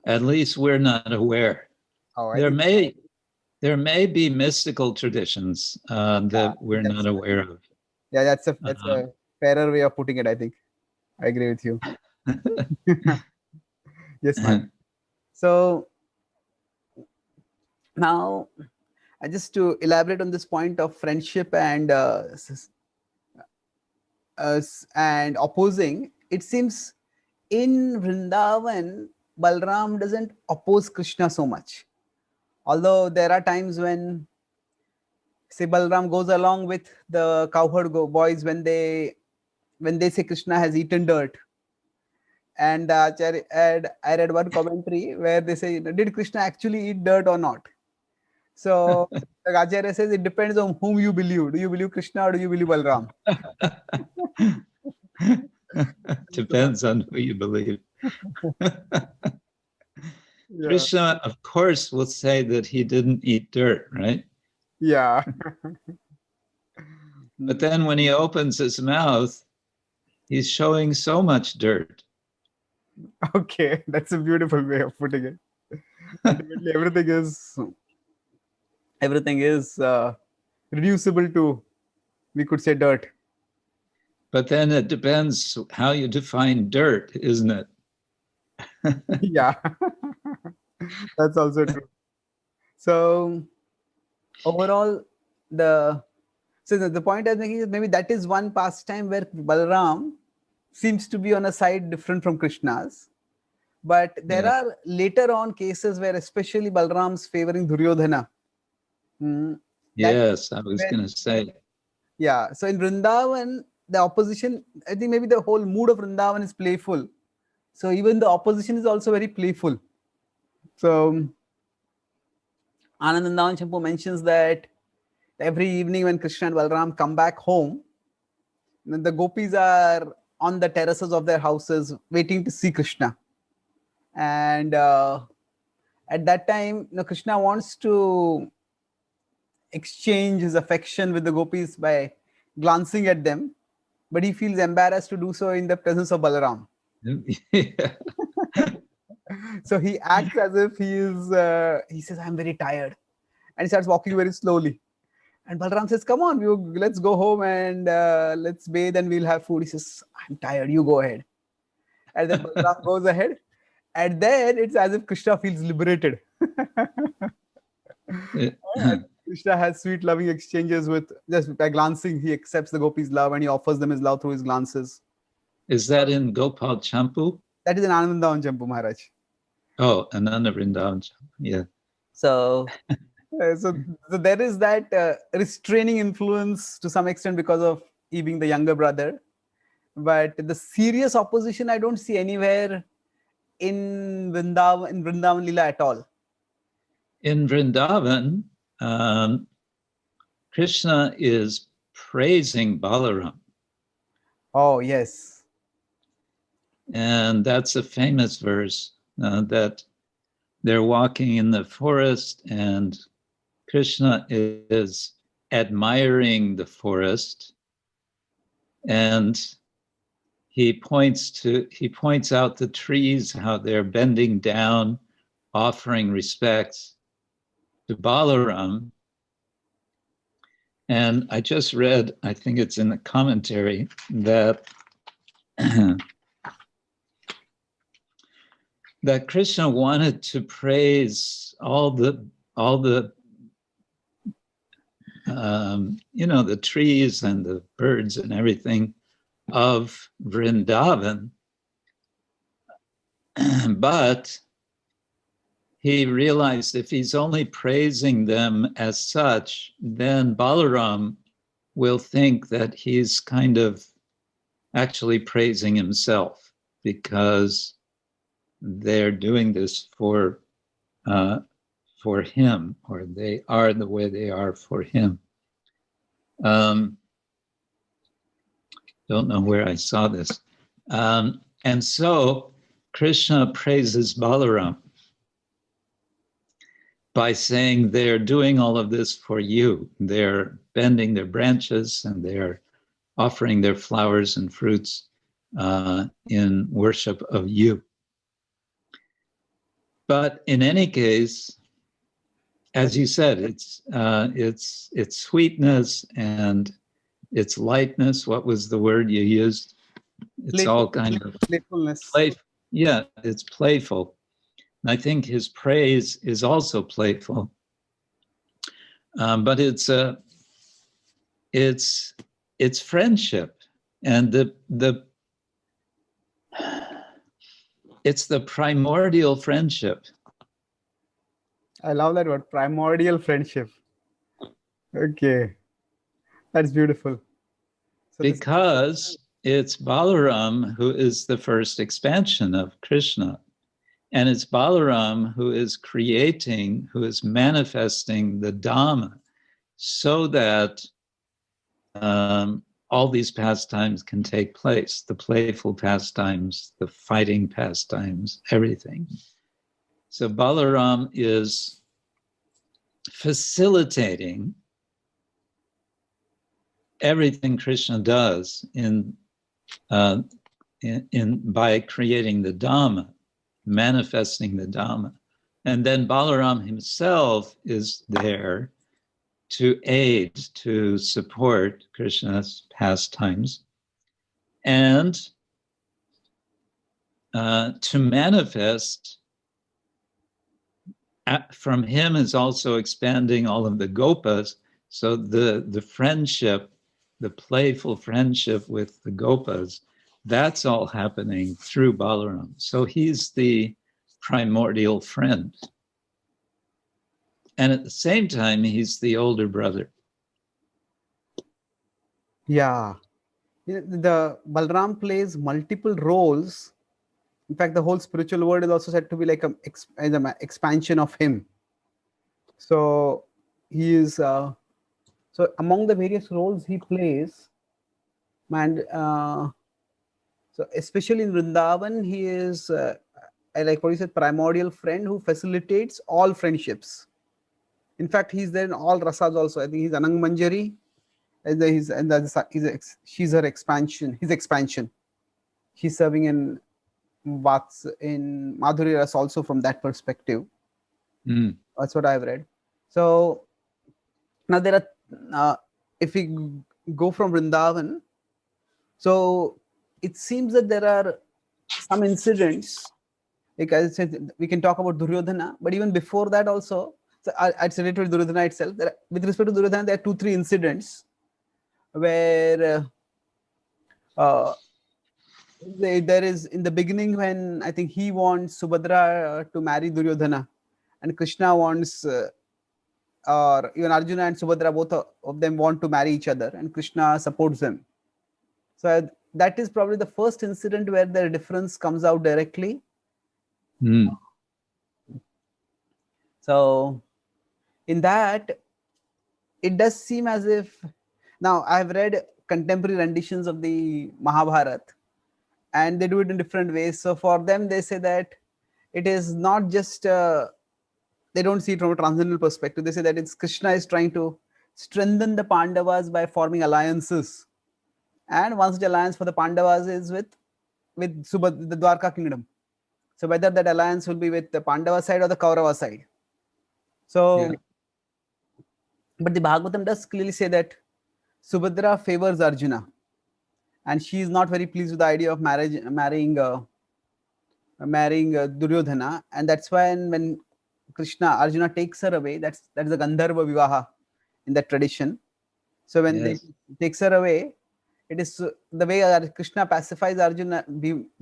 At least we're not aware. There may be mystical traditions that we're not aware of. Yeah, that's a fairer way of putting it, I think. I agree with you. Yes, ma'am. So now, just to elaborate on this point of friendship and opposing, it seems in Vrindavan, Balram doesn't oppose Krishna so much. Although there are times when, say, Balram goes along with the cowherd boys when they say Krishna has eaten dirt. And I read one commentary where they say, did Krishna actually eat dirt or not? So the Acharya says it depends on whom you believe. Do you believe Krishna or do you believe Balram? Depends on who you believe. Yeah. Krishna, of course, will say that he didn't eat dirt, right? Yeah. But then when he opens his mouth, he's showing so much dirt. Okay, that's a beautiful way of putting it. Ultimately, everything is reducible to, we could say, dirt. But then it depends how you define dirt, isn't it? Yeah, that's also true. So overall, the point I'm making is maybe that is one pastime where Balaram seems to be on a side different from Krishna's. But there are later on cases where especially Balaram's favoring Duryodhana. Yes, I was going to say. Yeah, so in Vrindavan, the opposition, I think maybe the whole mood of Vrindavan is playful. So even the opposition is also very playful. So Anandandavan Champu mentions that every evening when Krishna and Balaram come back home, the gopis are on the terraces of their houses waiting to see Krishna. And at that time, Krishna wants to exchange his affection with the gopis by glancing at them, but he feels embarrassed to do so in the presence of Balaram. Yeah. So he acts as if he says, I'm very tired. And he starts walking very slowly. And Balaram says, come on, let's go home and let's bathe and we'll have food. He says, I'm tired, you go ahead. And then Balaram goes ahead. And then it's as if Krishna feels liberated. Krishna has sweet loving exchanges with, just by glancing, he accepts the gopis' love and he offers them his love through his glances. Is that in Gopal Champu? That is in Anandandavan Champu, Maharaj. Oh, Ananda Vrindavan Champu, yeah. So there is that restraining influence to some extent because of he being the younger brother. But the serious opposition I don't see anywhere in Vrindavan Lila at all. In Vrindavan, Krishna is praising Balaram. Oh, yes. And that's a famous verse that they're walking in the forest and Krishna is admiring the forest and he points out the trees, how they're bending down, offering respects to Balaram. And I just read, I think it's in the commentary, that that Krishna wanted to praise all the the trees and the birds and everything of Vrindavan, but he realized if he's only praising them as such, then Balaram will think that he's kind of actually praising himself because they're doing this for him, or they are the way they are for him. Don't know where I saw this. And so Krishna praises Balaram by saying they're doing all of this for you. They're bending their branches and they're offering their flowers and fruits in worship of you. But in any case, as you said, it's sweetness and it's lightness. What was the word you used? It's all kind of playfulness. Yeah, it's playful. And I think his praise is also playful. But it's friendship, and It's the primordial friendship. I love that word, primordial friendship. Okay, that's beautiful. So because it's Balaram who is the first expansion of Krishna. And it's Balaram who is creating, who is manifesting the Dhamma so that all these pastimes can take place, the playful pastimes, the fighting pastimes, everything. So Balaram is facilitating everything Krishna does by creating the Dhamma, manifesting the Dhamma. And then Balaram himself is there to aid, to support Krishna's pastimes, and to manifest. From him is also expanding all of the gopas. So the friendship, the playful friendship with the gopas, that's all happening through Balaram. So he's the primordial friend. And at the same time, he's the older brother. Yeah. The Balram plays multiple roles. In fact, the whole spiritual world is also said to be like an expansion of him. So he is, so among the various roles he plays, and so especially in Vrindavan, he is, I like what you said, primordial friend who facilitates all friendships. In fact, he's there in all rasas also. I think he's Anang Manjari, she's her expansion, his expansion. He's serving in Vats in Madhuri Ras also from that perspective. That's what I've read. So now there are, if we go from Vrindavan, so it seems that there are some incidents, like I said, we can talk about Duryodhana, but even before that also, so I'd say it with Duryodhana itself. With respect to Duryodhana, there are 2-3 incidents where there is in the beginning when I think he wants Subhadra to marry Duryodhana, and Krishna wants, or even Arjuna and Subhadra, both of them want to marry each other, and Krishna supports them. So that is probably the first incident where the difference comes out directly. So in that, it does seem as if, now I've read contemporary renditions of the Mahabharata, and they do it in different ways. So for them, they say that it is not just, they don't see it from a transcendental perspective. They say that it's Krishna is trying to strengthen the Pandavas by forming alliances. And one such alliance for the Pandavas is with the Dwarka kingdom. So whether that alliance will be with the Pandava side or the Kaurava side. So, but the Bhagavatam does clearly say that Subhadra favors Arjuna, and she is not very pleased with the idea of marrying Duryodhana, and that's why when Arjuna takes her away, that's the Gandharva Vivaha in that tradition. So when they takes her away, it is the way Krishna pacifies Arjuna,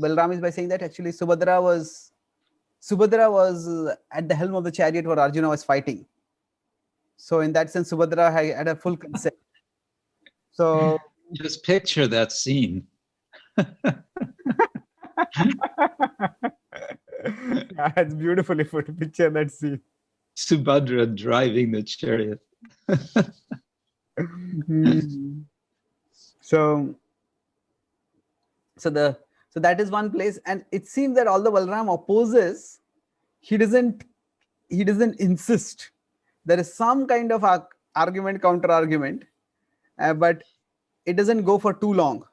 Balram, is by saying that actually Subhadra was at the helm of the chariot where Arjuna was fighting. So in that sense, Subhadra had a full consent. So just picture that scene. It's beautifully put. Picture that scene. Subhadra driving the chariot. So that is one place, and it seems that although Balaram opposes, he doesn't insist. There is some kind of argument, counter argument, but it doesn't go for too long.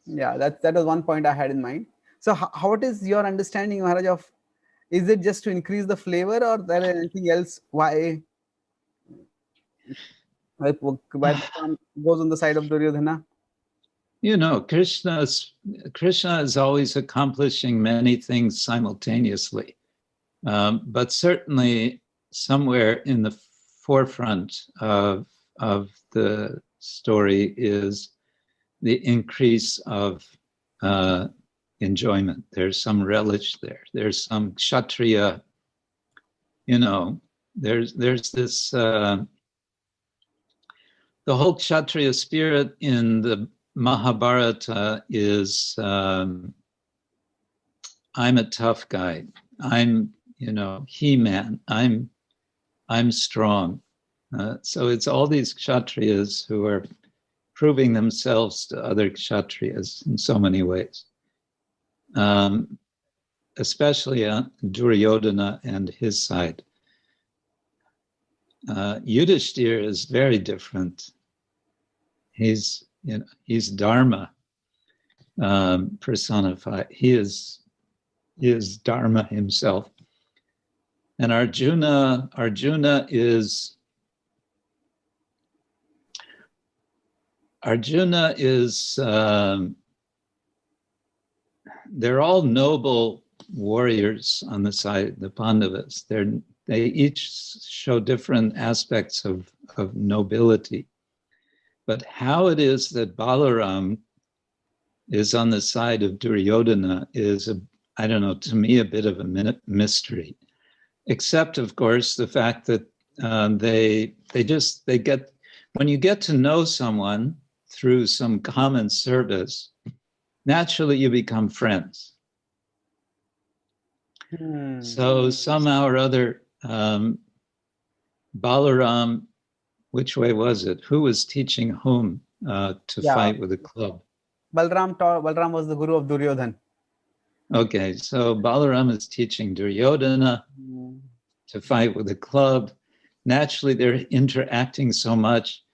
Yeah, that was one point I had in mind. So what is your understanding, Maharaj, of, is it just to increase the flavor, or there is anything else why Balaram goes on the side of Duryodhana? You know, Krishna is always accomplishing many things simultaneously. But certainly somewhere in the forefront of the story is the increase of enjoyment. There's some relish there. There's some kshatriya, there's this, the whole kshatriya spirit in the Mahabharata is, I'm a tough guy. I'm, he-man. I'm strong. So it's all these kshatriyas who are proving themselves to other kshatriyas in so many ways. Especially Duryodhana and his side. Yudhishthira is very different. He's Dharma personified. He is Dharma himself. And Arjuna is they're all noble warriors on the side of the Pandavas. They each show different aspects of nobility. But how it is that Balaram is on the side of Duryodhana is, to me, a bit of a mystery. Except, of course, the fact that when you get to know someone through some common service, naturally you become friends. So somehow or other, Balaram, which way was it? Who was teaching whom to fight with a club? Balaram was the guru of Duryodhana. Okay, so Balaram is teaching Duryodhana to fight with a club. Naturally, they're interacting so much.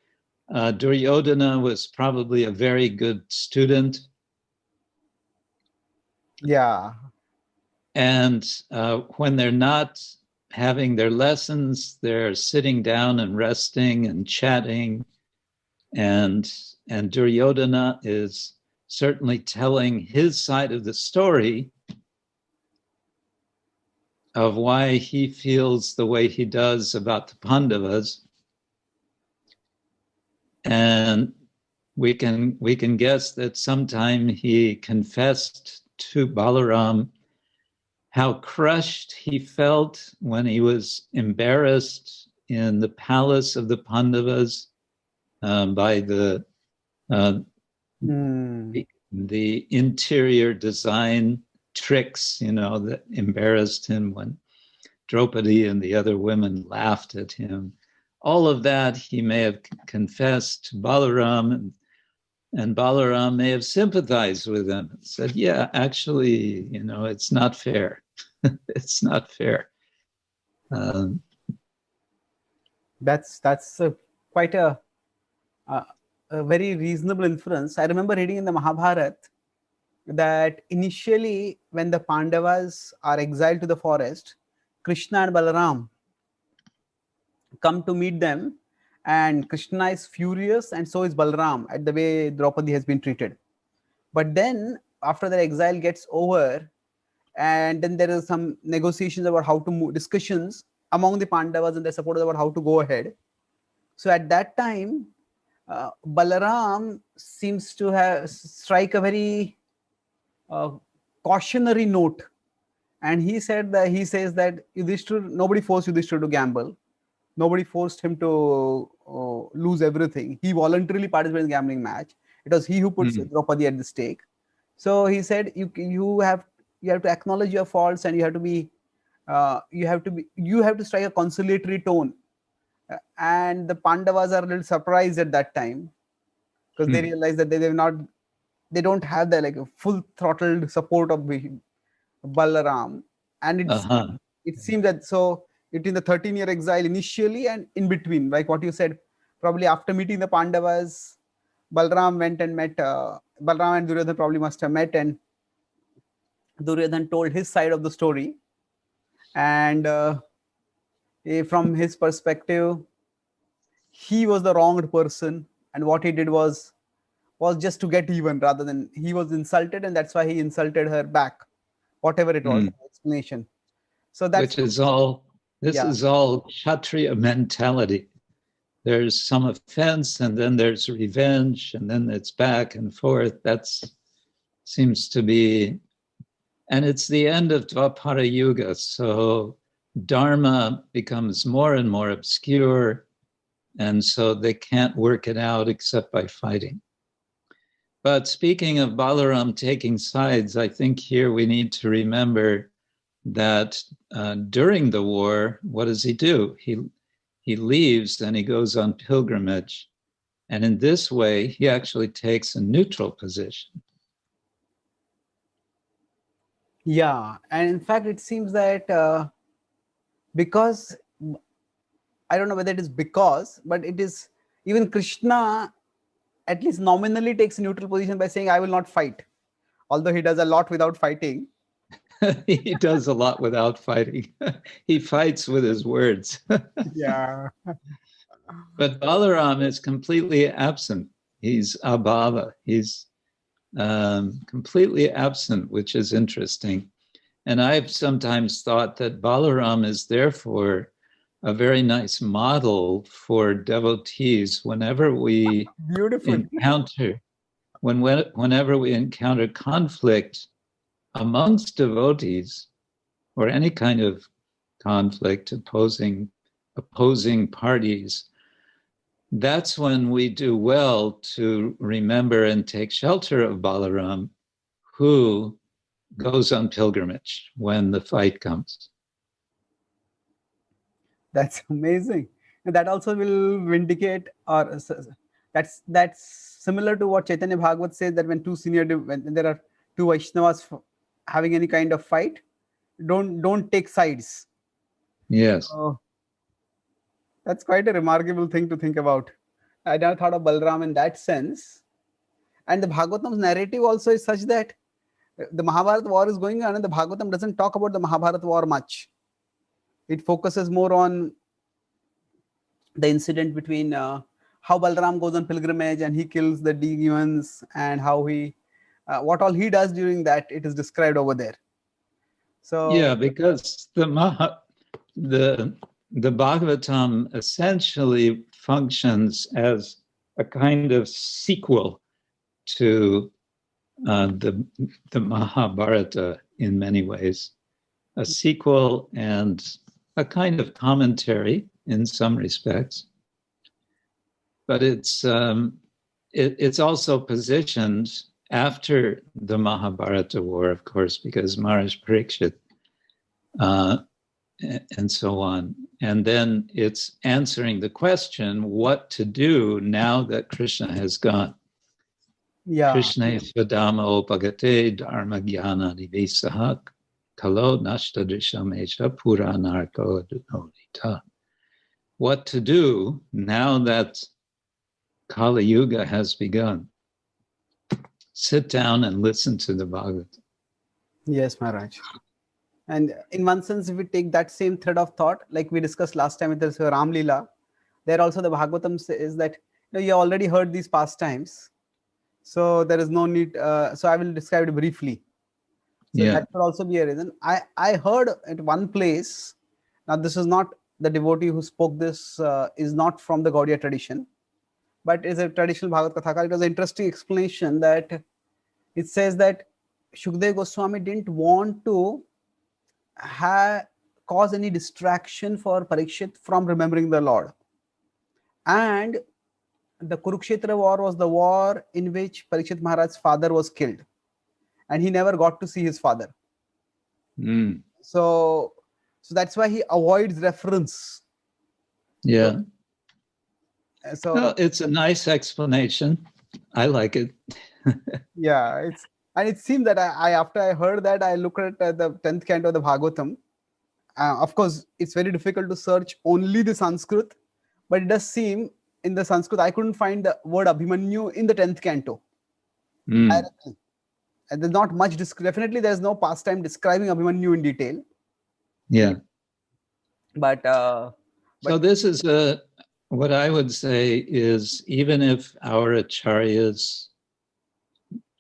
Duryodhana was probably a very good student. Yeah. And when they're not having their lessons, they're sitting down and resting and chatting. And Duryodhana is certainly telling his side of the story of why he feels the way he does about the Pandavas. And we can guess that sometime he confessed to Balaram how crushed he felt when he was embarrassed in the palace of the Pandavas by the interior design tricks, that embarrassed him when Draupadi and the other women laughed at him. All of that he may have confessed to Balaram, and Balaram may have sympathized with him and said, yeah, actually, it's not fair. It's not fair. That's quite a very reasonable inference. I remember reading in the Mahabharata that initially when the Pandavas are exiled to the forest, Krishna and Balaram come to meet them, and Krishna is furious and so is Balaram at the way Draupadi has been treated. But then after the exile gets over, and then there is some negotiations about how to move, discussions among the Pandavas and their supporters about how to go ahead. So at that time, Balaram seems to have strike a very cautionary note, and he says that Yudhishthira, nobody forced Yudhishthira to gamble, nobody forced him to lose everything. He voluntarily participated in the gambling match. It was he who put Draupadi at the stake. So he said, you have to acknowledge your faults, and you have to strike a conciliatory tone. And the Pandavas are a little surprised at that time, because they realize that they don't have the full throttled support of Balaram. And it seems that in the 13-year exile initially and in between, like what you said, probably after meeting the Pandavas, Balaram went and met, Balaram and Duryodhana probably must have met, and Duryodhana told his side of the story. And from his perspective, he was the wronged person, and what he did was just to get even, rather than he was insulted, and that's why he insulted her back, whatever it was, explanation. So that's is all Kshatriya mentality. there's some offense, and then there's revenge, and then it's back and forth. That seems to be, and it's the end of Dvapara Yuga, so Dharma becomes more and more obscure, and so they can't work it out except by fighting. But speaking of Balaram taking sides, I think here we need to remember that during the war, what does he do? He leaves and he goes on pilgrimage. And in this way, he actually takes a neutral position. Yeah, and in fact, it seems that because, I don't know whether it is because, but it is even Krishna at least nominally takes a neutral position by saying, I will not fight. Although he does a lot without fighting. He does a lot without fighting. He fights with his words. Yeah. But Balaram is completely absent. He's abhava. He's completely absent, which is interesting. And I've sometimes thought that Balaram is therefore a very nice model for devotees whenever we encounter conflict amongst devotees, or any kind of conflict, opposing parties. That's when we do well to remember and take shelter of Balaram, who goes on pilgrimage when the fight comes. That's amazing. And that also will vindicate, or that's similar to what Chaitanya Bhagavat says, that when when there are two Vaishnavas having any kind of fight, don't take sides. Yes. That's quite a remarkable thing to think about. I never thought of Balaram in that sense. And the Bhagavatam's narrative also is such that the Mahabharata war is going on and the Bhagavatam doesn't talk about the Mahabharata war much. It focuses more on the incident between how Balaram goes on pilgrimage and he kills the demons, and how what all he does during that, it is described over there. So yeah, because the Bhagavatam essentially functions as a kind of sequel to the Mahabharata in many ways, a sequel and a kind of commentary in some respects, but it's also positioned after the Mahabharata war, of course, because Maharaj Parikshit and so on. And then it's answering the question, what to do now that Krishna has gone. Yeah. Krishna Svadama Opagate Dharma Jnana Nivesaha Kalo Nashtadrishamesha Puranarko Adunodita. What to do now that Kali Yuga has begun. Sit down and listen to the Bhagavatam. Yes, Maharaj. And in one sense, if we take that same thread of thought, like we discussed last time with the Ram Leela, there also the Bhagavatam says that you already heard these pastimes, so there is no need. So I will describe it briefly. So that could also be a reason. I heard at one place. Now this is not the devotee who spoke this, is not from the Gaudiya tradition, but is a traditional Bhagavad Kathakar. It was an interesting explanation that it says that Shukdev Goswami didn't want to cause any distraction for Parikshit from remembering the Lord. And the Kurukshetra war was the war in which Parikshit Maharaj's father was killed. And he never got to see his father. So that's why he avoids reference. Yeah. So well, it's a nice explanation. I like it. Yeah, and it seemed that after I heard that, I looked at the 10th canto of the Bhagavatam. Of course, it's very difficult to search only the Sanskrit, but it does seem in the Sanskrit, I couldn't find the word Abhimanyu in the 10th canto. Directly. And there's not much, definitely there's no pastime describing Abhimanyu in detail. Yeah. But so this is what I would say is, even if our acharyas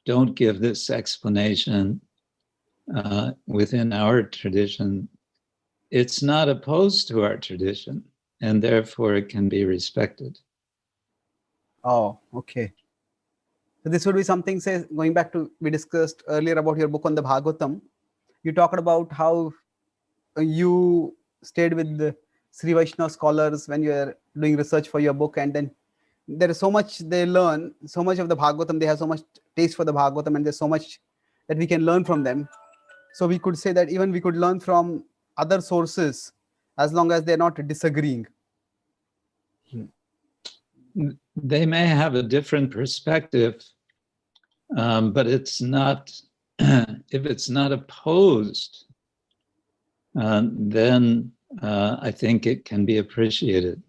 don't give this explanation within our tradition, it's not opposed to our tradition. and therefore it can be respected. Oh, okay. So this would be something, say, going back to, we discussed earlier about your book on the Bhagavatam. You talked about how you stayed with the Sri Vaishnava scholars when you are doing research for your book, and then there is so much they learn, so much of the Bhagavatam, they have so much taste for the Bhagavatam, and there's so much that we can learn from them. So we could say that even we could learn from other sources as long as they're not disagreeing. They may have a different perspective, but it's not, if it's not opposed, then I think it can be appreciated.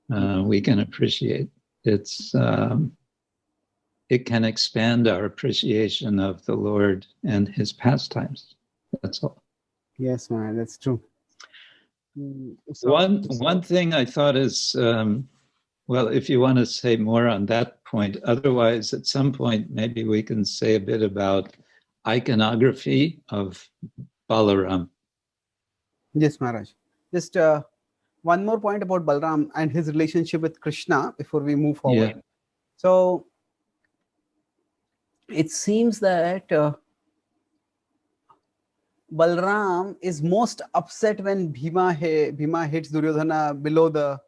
We can appreciate it's. It can expand our appreciation of the Lord and his pastimes. That's all. Yes, man, that's true. So, one thing I thought is, well, if you want to say more on that point, otherwise at some point maybe we can say a bit about iconography of Balaram. Yes, Maharaj. Just one more point about Balaram and his relationship with Krishna before we move forward. Yeah. So it seems that Balaram is most upset when Bhima hits Duryodhana below the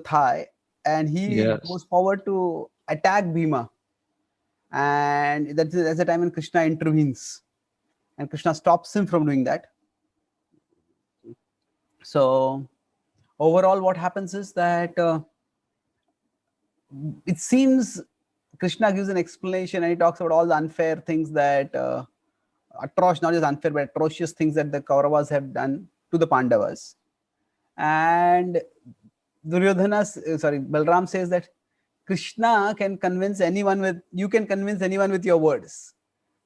thigh, and he goes forward to attack Bhima, and that's the time when Krishna intervenes, and Krishna stops him from doing that. So overall, what happens is that it seems Krishna gives an explanation, and he talks about all the unfair things that atrocious, not just unfair, but atrocious things that the Kauravas have done to the Pandavas. And Balaram says that Krishna can convince anyone with, you can convince anyone with your words.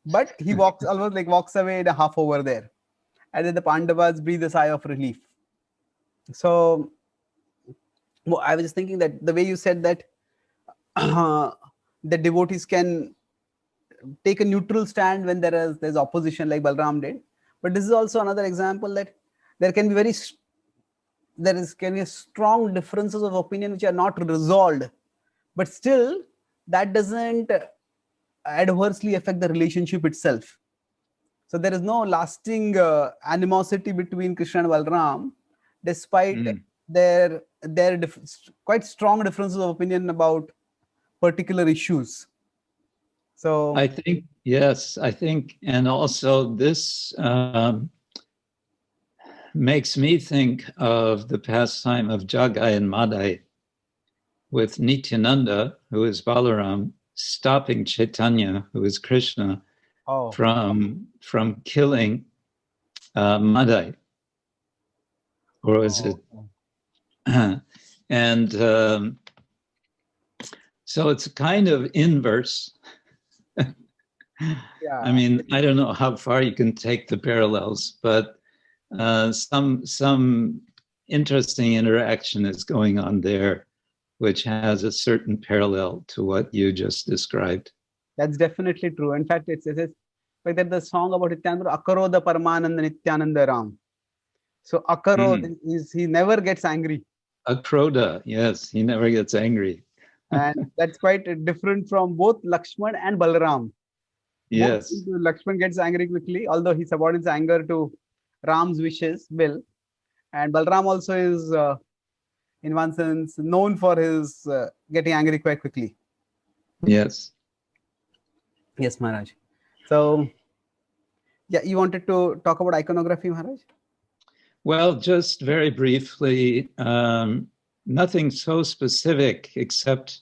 But he walks away in a half over there. And then the Pandavas breathe a sigh of relief. So I was just thinking that the way you said that the devotees can take a neutral stand when there's opposition, like Balaram did. But this is also another example that there can be strong differences of opinion which are not resolved, but still that doesn't adversely affect the relationship itself. So there is no lasting animosity between Krishna and Balaram, despite their quite strong differences of opinion about particular issues. So I think, yes, and also this makes me think of the pastime of Jagai and Madai, with Nityananda, who is Balaram, stopping Chaitanya, who is Krishna, from killing Madai. Or was it? And so it's kind of inverse. I mean, I don't know how far you can take the parallels, but some interesting interaction is going on there, which has a certain parallel to what you just described. That's definitely true. In fact, it's like that the song about Nityananda, Akaro the Paramananda Nityananda Ram. So Akaro, he never gets angry. Akroda, yes, he never gets angry. And that's quite different from both Lakshman and Balaram. Yes. Lakshman gets angry quickly, although he subordinates anger to Ram's will. And Balaram also is, in one sense, known for his getting angry quite quickly. Yes. Yes, Maharaj. So, yeah, you wanted to talk about iconography, Maharaj? Well, just very briefly, nothing so specific except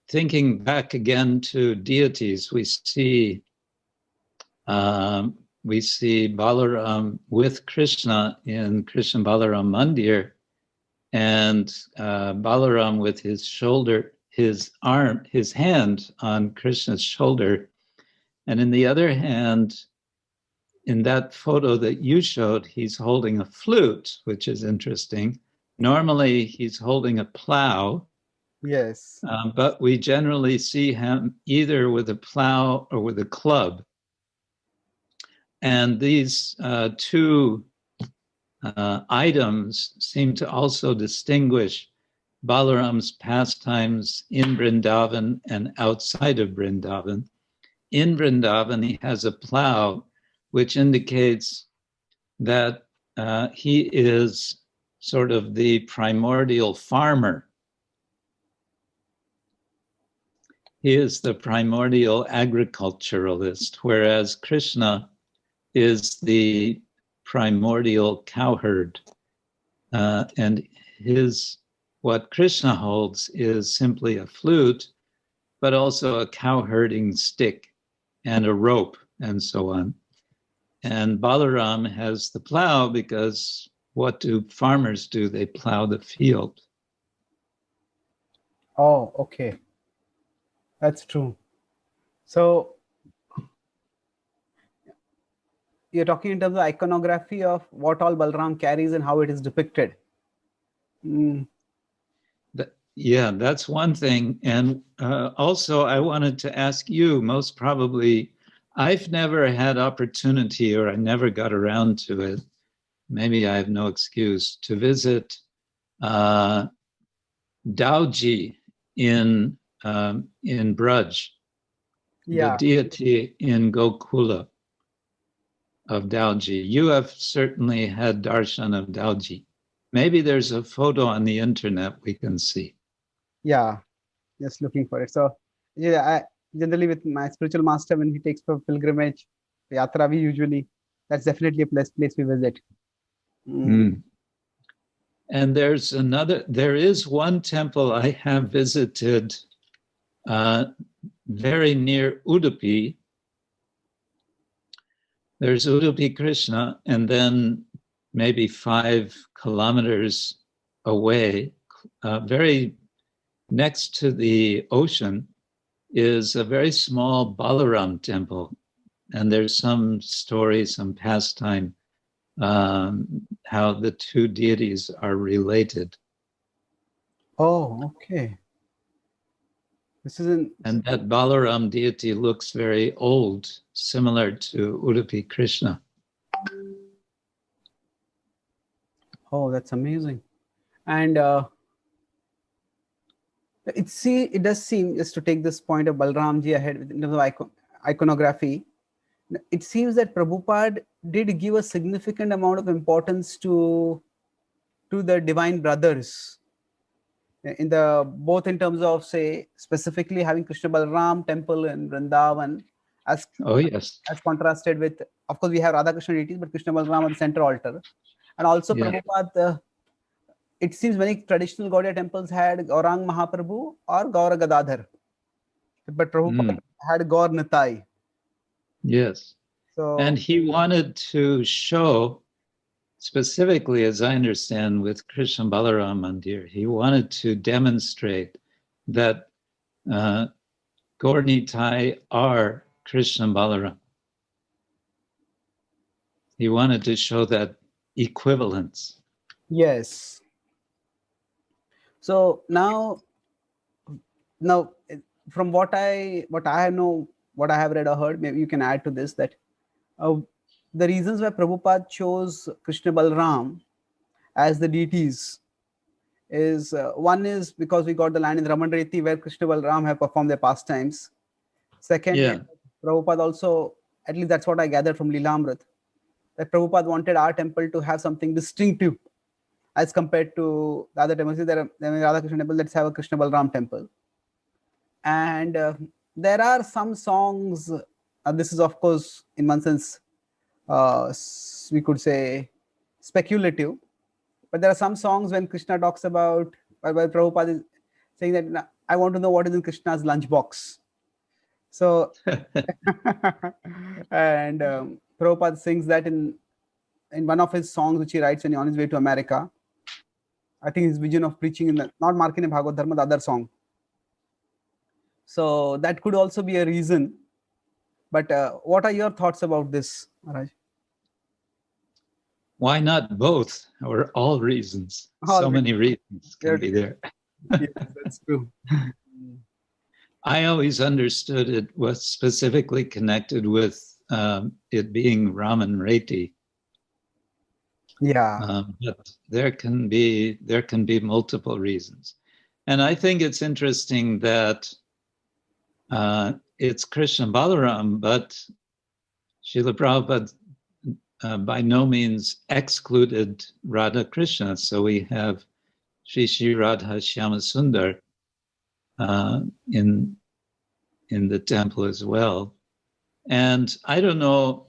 thinking back again to deities. We see Balaram with Krishna in Krishna Balaram Mandir, and Balaram with his hand on Krishna's shoulder, and in the other hand, in that photo that you showed, he's holding a flute, which is interesting. Normally, he's holding a plow. Yes. But we generally see him either with a plow or with a club. And these two items seem to also distinguish Balaram's pastimes in Vrindavan and outside of Vrindavan. In Vrindavan, he has a plow, which indicates that he is sort of the primordial farmer. He is the primordial agriculturalist, whereas Krishna is the primordial cowherd. And what Krishna holds is simply a flute, but also a cowherding stick and a rope and so on. And Balaram has the plow because what do farmers do? They plow the field. Oh, okay. That's true. So you're talking in terms of iconography of what all Balaram carries and how it is depicted. Yeah, that's one thing. And also I wanted to ask you, most probably, I've never had opportunity, or I never got around to it, maybe I have no excuse, to visit Dauji in Braj, the deity in Gokula of Dauji. You have certainly had darshan of Dauji. Maybe there's a photo on the internet we can see. Yeah, just looking for it. So yeah, I generally with my spiritual master, when he takes for pilgrimage, yatra, we usually, that's definitely a place we visit. And there is one temple I have visited very near Udupi. There's Udupi Krishna, and then maybe 5 kilometers away, very next to the ocean, is a very small Balaram temple. And there's some story, some pastime, how the two deities are related. Oh, okay. And that Balaram deity looks very old, similar to Udupi Krishna. Oh, that's amazing. And it does seem, just to take this point of Balramji ahead in terms of iconography, it seems that Prabhupada did give a significant amount of importance to the divine brothers, both in terms of, say, specifically having Krishna Balaram temple in Vrindavan, as contrasted with, of course, we have Radha Krishna deities, but Krishna Balaram on the center altar. And also Prabhupada, it seems many traditional Gaudiya temples had Gaurang Mahaprabhu or Gaura Gadadhar, but Prabhupada had Gaur Nitai. Yes. So, and he wanted to show, specifically, as I understand, with Krishna Balaram Mandir, he wanted to demonstrate that Gaur Nitai are Krishna Balaram. He wanted to show that equivalence. Yes. So now from what I know, what I have read or heard, maybe you can add to this, that the reasons why Prabhupada chose Krishna Balaram as the deities is, one is because we got the land in Ramanreti where Krishna Balaram have performed their pastimes. Second, Prabhupada also, at least that's what I gathered from Leelamrit, that Prabhupada wanted our temple to have something distinctive as compared to the other temples. There are Radha Krishna temple, let's have a Krishna Balaram temple. And there are some songs, this is of course in one sense, we could say speculative, but there are some songs when Krishna talks about, where Prabhupada is saying that, I want to know what is in Krishna's lunchbox. So, and Prabhupada sings that in one of his songs which he writes when he's on his way to America. I think his vision of preaching in the, not Markine Bhagavad Dharma, the other song. So that could also be a reason. But what are your thoughts about this, Maharaj? Why not both, or all reasons? So many reasons can be there. Yes, that's true. I always understood it was specifically connected with it being Raman Reti. Yeah. But there can be multiple reasons. And I think it's interesting that it's Krishna Balaram, but Srila Prabhupada by no means excluded Radha Krishna. So we have Shri Radha Shyama Sundar in the temple as well. And I don't know,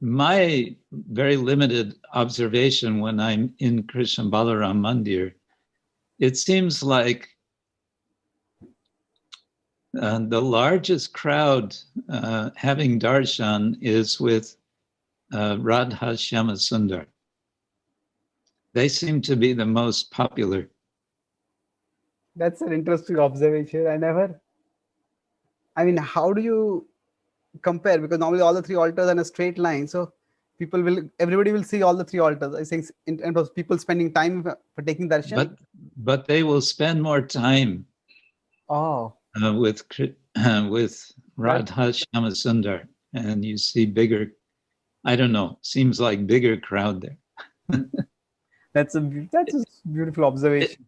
my very limited observation when I'm in Krishna Balaram Mandir, it seems like the largest crowd having darshan is with Radha Shyama Sundar. They seem to be the most popular. That's an interesting observation. I mean, how do you compare? Because normally all the three altars are in a straight line. So everybody will see all the three altars. I think in terms of people spending time for taking darshan. But they will spend more time with Radha Shyama Sundar, and you see bigger, I don't know, seems like bigger crowd there. That's a beautiful observation.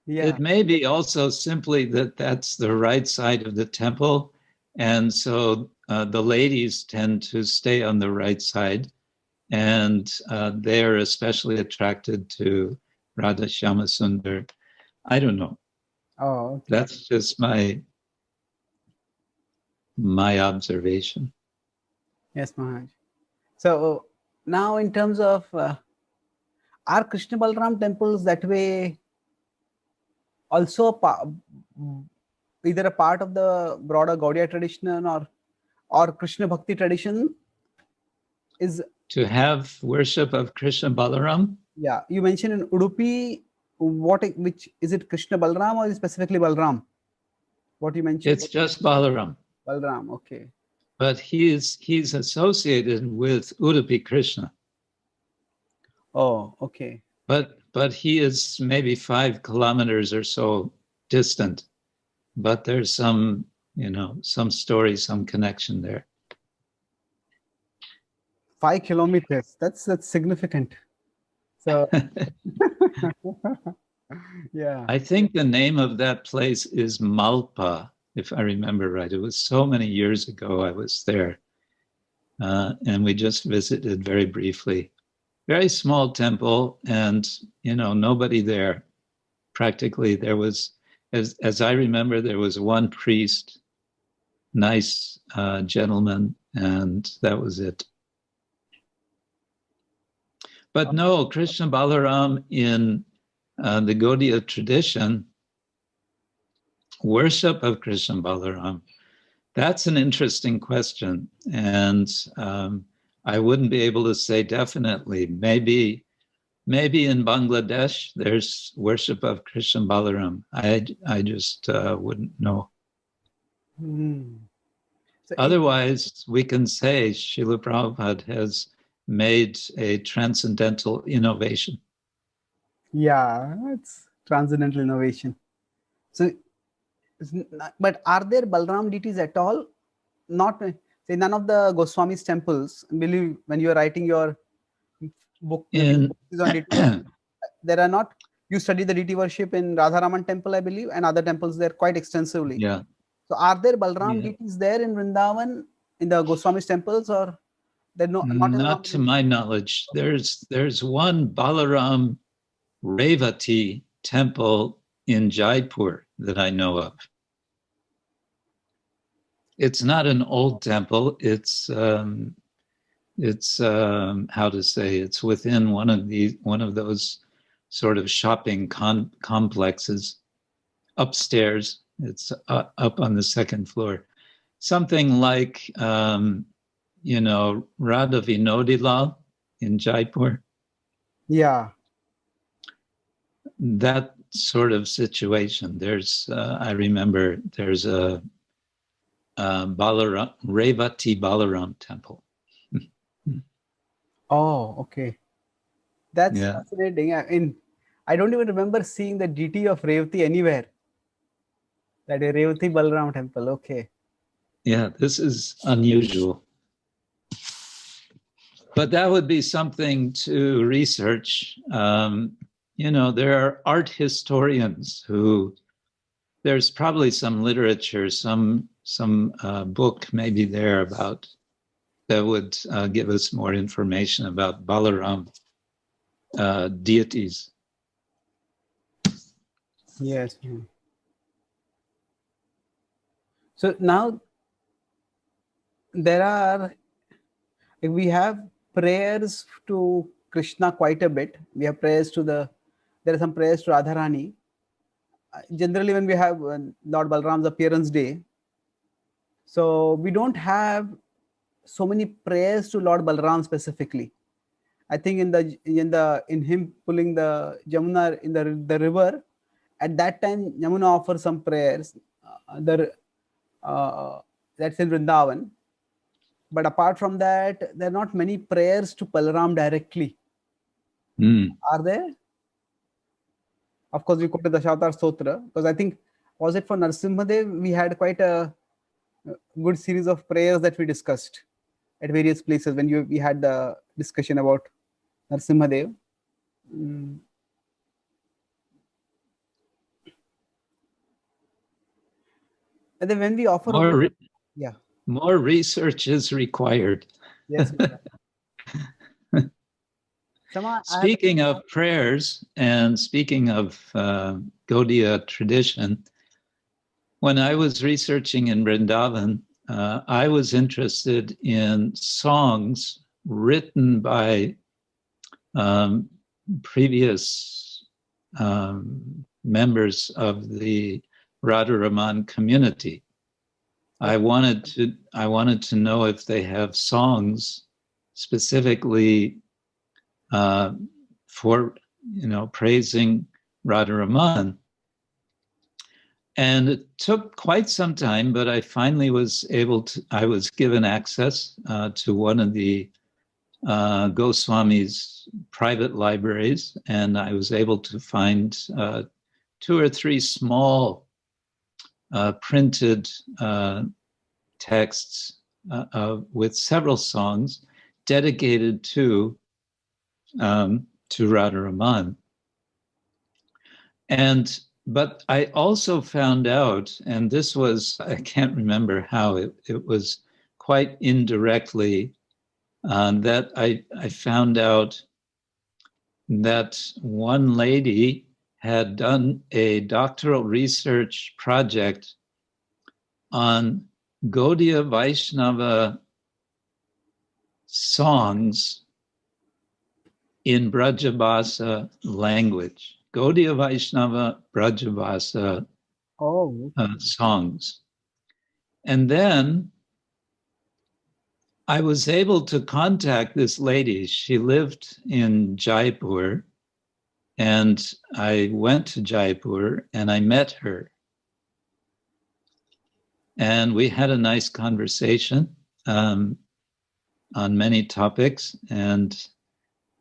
It may be also simply that that's the right side of the temple, and so the ladies tend to stay on the right side, and they're especially attracted to Radha Shyama Sundar. I don't know. Oh, okay. That's just my observation. Yes, Maharaj. So now in terms of are Krishna Balaram temples that way also either a part of the broader Gaudiya tradition or Krishna Bhakti tradition? Is to have worship of Krishna Balaram? Yeah, you mentioned in Udupi, which is it, Krishna Balaram or is it specifically Balaram? What you mentioned? It's just Balaram. Balaram, okay. But he's associated with Udupi Krishna. Oh, okay. But he is maybe 5 kilometers or so distant. But there's some story, some connection there. 5 kilometers. That's significant. So yeah. I think the name of that place is Malpa, if I remember right. It was so many years ago I was there. And we just visited very briefly. Very small temple, and nobody there. Practically, there was, as I remember, there was one priest, nice gentleman, and that was it. But no, Krishna Balaram in the Gaudiya tradition, worship of Krishna Balaram, that's an interesting question, and I wouldn't be able to say definitely. Maybe in Bangladesh there's worship of Krishna Balaram. I just wouldn't know. So otherwise, we can say Srila Prabhupada has made a transcendental innovation. Yeah, it's transcendental innovation. So, but are there Balaram deities at all? Not, say, none of the Goswami's temples. I believe when you are writing your book on deity worship, there are not. You study the deity worship in Radharaman temple, I believe, and other temples there quite extensively. Yeah. So, are there Balaram deities there in Vrindavan in the Goswami's temples, or they're not to my knowledge? There's one Balaram Revati temple in Jaipur that I know of. It's not an old temple. It's how to say, it's within one of those sort of shopping complexes upstairs. It's up on the second floor. Something like Radha Vinodilal in Jaipur. Yeah. That sort of situation. There's I remember there's a Revati Balaram temple. Oh, okay. That's fascinating. I don't even remember seeing the deity of Revati anywhere. That is Revati Balaram temple. Okay. Yeah, this is unusual. But that would be something to research. There are art historians who, there's probably some literature, some book maybe there about, that would give us more information about Balaram deities. Yes. So now we have prayers to Krishna quite a bit. We have prayers there are some prayers to Radharani. Generally, when we have Lord Balaram's appearance day, so we don't have so many prayers to Lord Balaram specifically. I think in him pulling the Jamuna in the river, at that time Yamuna offers some prayers. That's in Vrindavan. But apart from that, there are not many prayers to Balaram directly. Are there? Of course, we quoted the Dashavatara Stotra, because I think, was it for Narasimhadev? We had quite a good series of prayers that we discussed at various places when we had the discussion about Narasimhadev. And then when we offer more research is required. Yes. Speaking of prayers and speaking of Gaudiya tradition, when I was researching in Vrindavan, I was interested in songs written by previous members of the Radharaman community. I wanted to know if they have songs specifically for praising Radharaman. And it took quite some time, but I finally was given access to one of the Goswami's private libraries, and I was able to find 2 or 3 small printed texts with several songs dedicated to Radharaman. But I also found out, and this was, I can't remember how, it was quite indirectly, that I found out that one lady had done a doctoral research project on Gaudiya Vaishnava songs in Brajabhasa language. Gaudiya Vaishnava Brajabhasa songs. And then I was able to contact this lady. She lived in Jaipur, and I went to Jaipur and I met her. And we had a nice conversation on many topics. And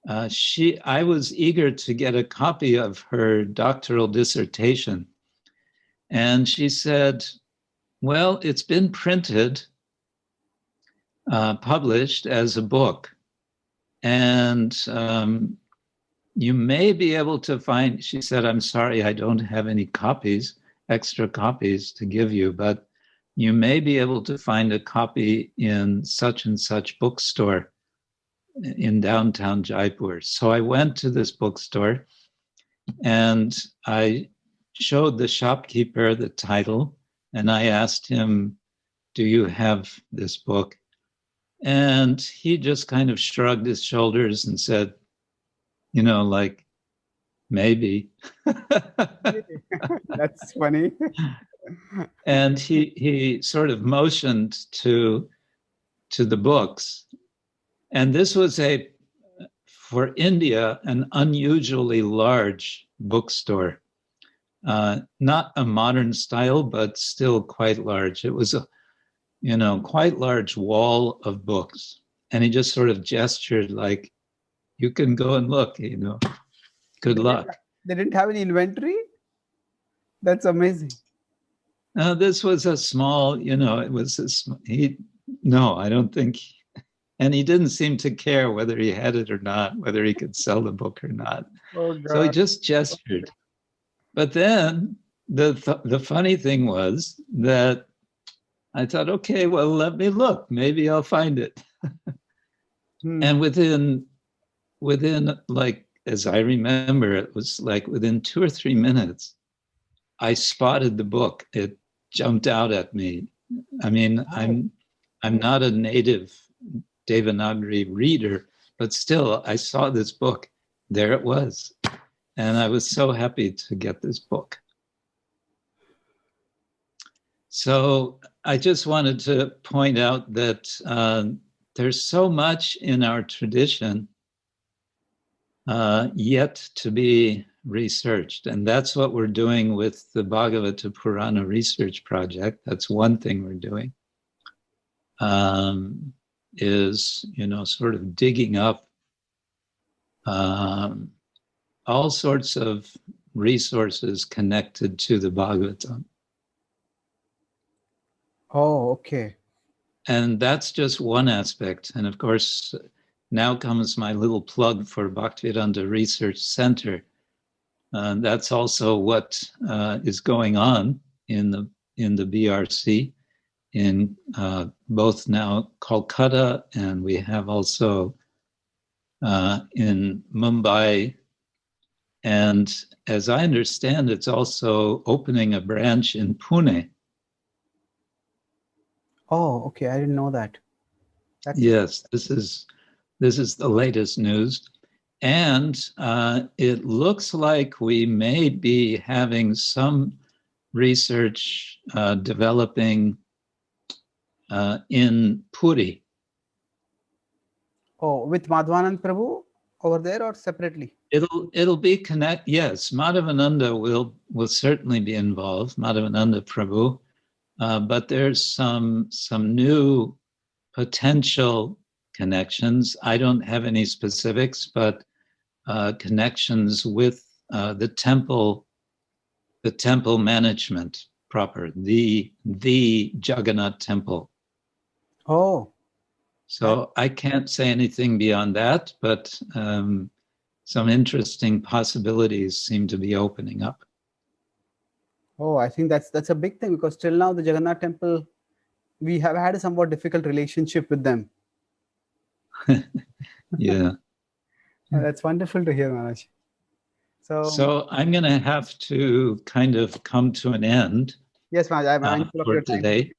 I was eager to get a copy of her doctoral dissertation. And she said, well, it's been printed, published as a book. And you may be able to find, she said, I'm sorry, I don't have any extra copies to give you, but you may be able to find a copy in such and such bookstore in downtown Jaipur. So I went to this bookstore and I showed the shopkeeper the title and I asked him, do you have this book? And he just kind of shrugged his shoulders and said, like, maybe. That's funny. And he sort of motioned to the books. And this was for India, an unusually large bookstore. Not a modern style, but still quite large. It was a quite large wall of books. And he just sort of gestured like, you can go and look, good luck. They didn't have any inventory? That's amazing. This was a small, it was no, I don't think And he didn't seem to care whether he had it or not, whether he could sell the book or not. Oh So he God. just gestured. But then the funny thing was that I thought, okay, well, let me look. Maybe I'll find it. And within like, as I remember, it was like within 2 or 3 minutes, I spotted the book. It jumped out at me. I mean, I'm not a native Devanagari reader, but still, I saw this book. There it was. And I was so happy to get this book. So I just wanted to point out that there's so much in our tradition yet to be researched. And that's what we're doing with the Bhagavata Purana Research Project. That's one thing we're doing, is, sort of digging up all sorts of resources connected to the Bhagavatam. Oh, okay. And that's just one aspect. And of course, now comes my little plug for Bhaktivedanta Research Center. That's also what is going on in the BRC in both now Kolkata, and we have also in Mumbai. And as I understand, it's also opening a branch in Pune. Oh, okay. I didn't know that. Yes, this is the latest news. And it looks like we may be having some research developing in Puri. Oh, with Madhvanand Prabhu over there or separately? It'll be connect. Yes, Madhavananda will certainly be involved, Madhavananda Prabhu. But there's some new potential connections. I don't have any specifics, but connections with the temple management proper, the Jagannath temple. Oh. So I can't say anything beyond that, but some interesting possibilities seem to be opening up. Oh, I think that's a big thing, because till now the Jagannath temple, we have had a somewhat difficult relationship with them. Yeah. That's wonderful to hear, Maharaj. So I'm going to have to kind of come to an end. Yes, Maharaj, I'm mindful of your time. Today.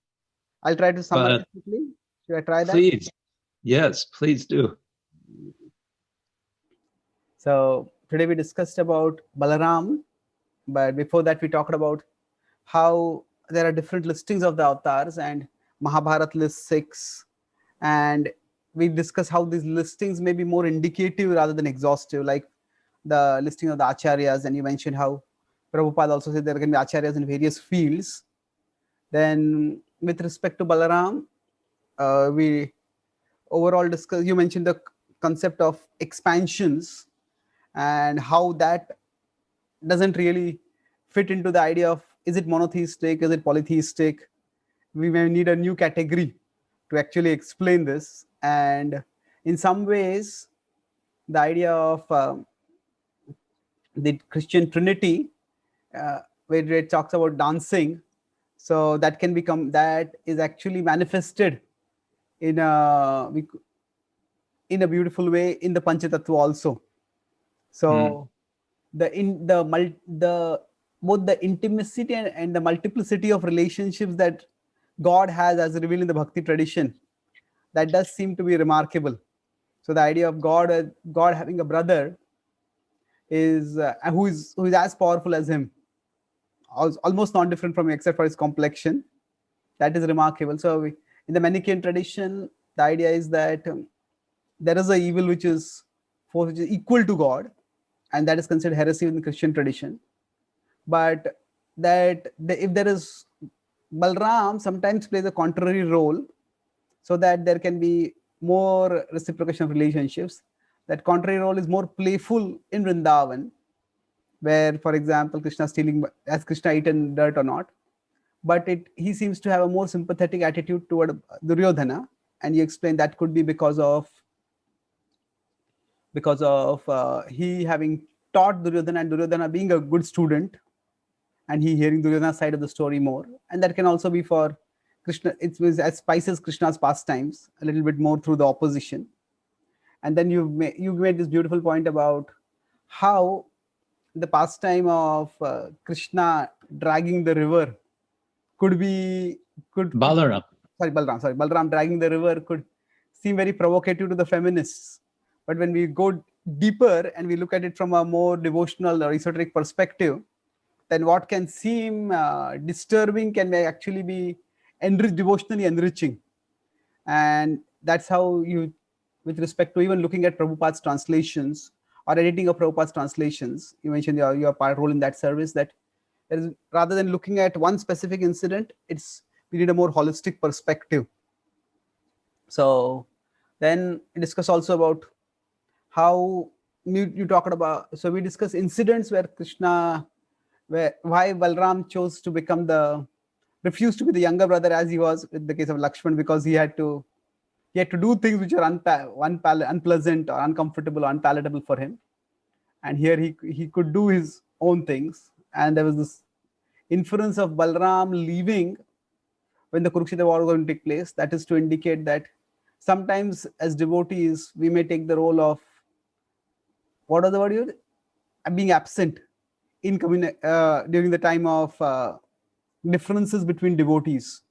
I'll try to summarize quickly. Should I try that? Please. Yes, please do. So today we discussed about Balaram, but before that we talked about how there are different listings of the avatars, and Mahabharata lists 6, and we discussed how these listings may be more indicative rather than exhaustive, like the listing of the acharyas, and you mentioned how Prabhupada also said there can be acharyas in various fields. Then with respect to Balaram, we overall discussed, you mentioned the concept of expansions and how that doesn't really fit into the idea of, is it monotheistic, is it polytheistic? We may need a new category to actually explain this. And in some ways, the idea of the Christian Trinity, where it talks about dancing, so that can become, that is actually manifested in a beautiful way in the Panchatattva also. So both the intimacy and the multiplicity of relationships that God has as revealed in the Bhakti tradition, that does seem to be remarkable. So the idea of God having a brother is who is as powerful as him, almost not different from him except for his complexion. That is remarkable. So in the Manichaean tradition, the idea is that there is a evil which is equal to God, and that is considered heresy in the Christian tradition. But if there is, Balram sometimes plays a contrary role, so that there can be more reciprocation of relationships. That contrary role is more playful in Vrindavan, where, for example, Krishna stealing, has Krishna eaten dirt or not? But he seems to have a more sympathetic attitude toward Duryodhana, and you explained that could be because of he having taught Duryodhana, and Duryodhana being a good student, and he hearing Duryodhana's side of the story more. And that can also be for Krishna. It was as spices Krishna's pastimes a little bit more through the opposition. And then you made this beautiful point about how the pastime of Krishna dragging the river Balaram dragging the river could seem very provocative to the feminists. But when we go deeper and we look at it from a more devotional or esoteric perspective, then what can seem disturbing can actually be devotionally enriching. And that's how you, with respect to even looking at Prabhupada's translations or editing of Prabhupada's translations, you mentioned your part role in that service, that there is, rather than looking at one specific incident, we need a more holistic perspective. So then we discuss also about how you talked about, so we discuss incidents where why Balram chose to refused to be the younger brother as he was with the case of Lakshman, because he had to do things which are unpleasant or uncomfortable or unpalatable for him. And here he could do his own things. And there was this inference of Balram leaving when the Kurukshetra war was going to take place. That is to indicate that sometimes as devotees, we may take the role of, what was the word you used? Being absent in during the time of differences between devotees.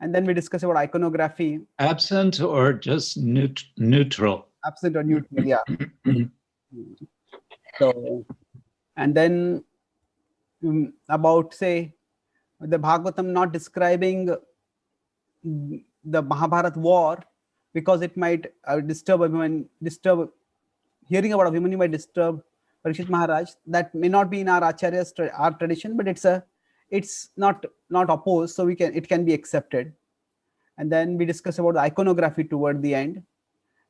And then we discuss about iconography. Absent or just neutral? Absent or neutral, yeah. So, and then about, say, the Bhagavatam not describing the Mahabharata war because it might disturb hearing about Abhimanyu might disturb Parikshit Maharaj. That may not be in our Acharya's our tradition, but it's not opposed, so it can be accepted. And then we discuss about the iconography toward the end,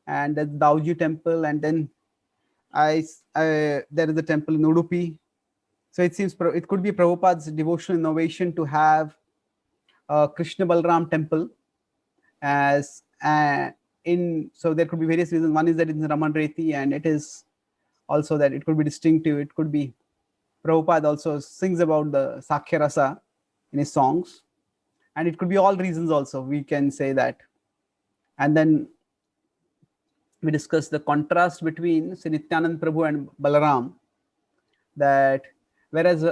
and the Dauji temple, and then there is the temple in Udupi. So it seems it could be Prabhupada's devotional innovation to have a Krishna Balaram temple so there could be various reasons. One is that it's in Raman Reti, and it is also that it could be distinctive. It could be Prabhupada also sings about the Sakhya Rasa in his songs, and it could be all reasons also, we can say that. And then we discuss the contrast between Sri Nityanand Prabhu and Balaram, that whereas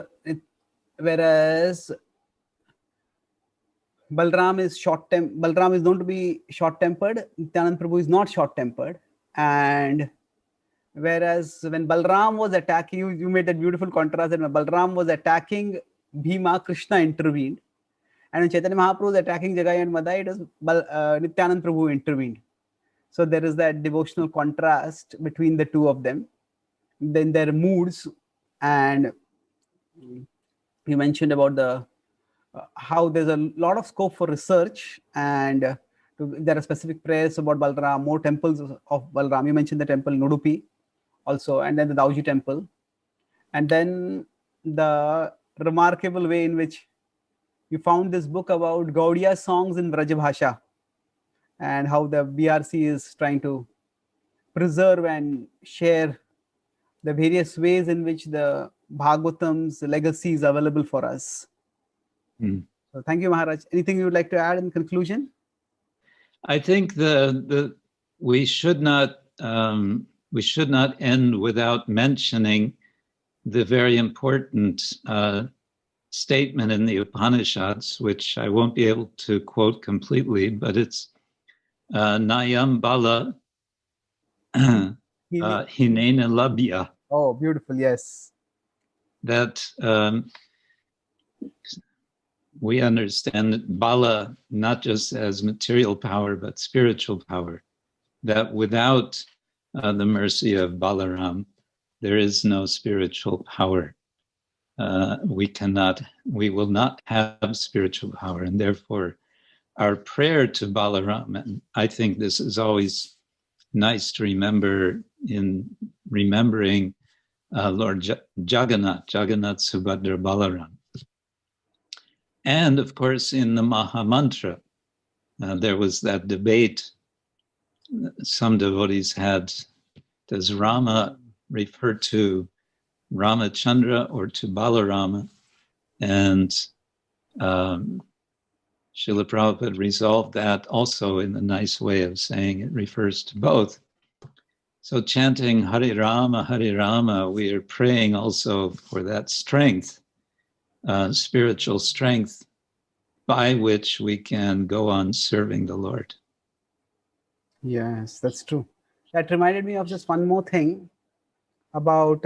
Balaram is known to be short-tempered, Nityanand Prabhu is not short-tempered. And whereas when Balaram was attacking, you made that beautiful contrast that when Balaram was attacking Bhima, Krishna intervened. And when Chaitanya Mahaprabhu was attacking Jagai and Madai, it was Nityanand Prabhu who intervened. So there is that devotional contrast between the two of them. Then their moods, and you mentioned about how there's a lot of scope for research, and there are specific prayers about Balaram, more temples of Balaram. You mentioned the temple in Udupi also, and then the Dauji temple. And then the remarkable way in which you found this book about Gaudiya songs in Vraja Bhasha, and how the BRC is trying to preserve and share the various ways in which the Bhagavatam's legacy is available for us. So thank you, Maharaj. Anything you would like to add in conclusion? I think we should not end without mentioning the very important statement in the Upanishads, which I won't be able to quote completely, but it's Nayam Bala Hinena Labhya. Oh, beautiful, yes. That we understand Bala not just as material power, but spiritual power. That without the mercy of Balaram, there is no spiritual power. We will not have spiritual power, and therefore our prayer to Balaram, and I think this is always nice to remember in remembering Lord Jagannath Subhadra Balaram. And of course, in the Maha Mantra, There was that debate some devotees had. Does Rama refer to Ramachandra or to Balarama? And Srila Prabhupada resolved that also in a nice way of saying it refers to both. So chanting Hare Rama, we are praying also for that strength, spiritual strength, by which we can go on serving the Lord. Yes, that's true. That reminded me of just one more thing about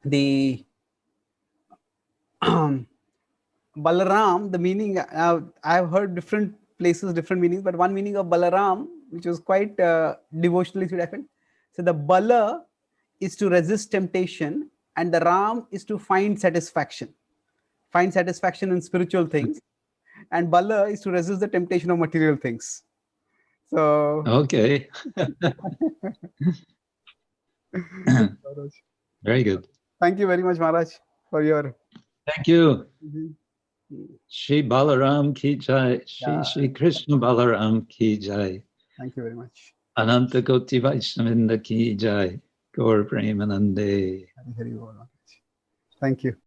the Balaram, the meaning. I've heard different places, different meanings, but one meaning of Balaram, which was quite devotionally sweet, I felt. So the Bala is to resist temptation, and the Ram is to find satisfaction in spiritual things, and Bala is to resist the temptation of material things. So okay. Very good. Thank you very much, Maharaj, for your. Thank you. Shri Balaram ki jai. Shri Krishna Balaram ki jai. Thank you very much. Ananta Koti Vaishnavinda ki jai. Gaur Premanande. Thank you.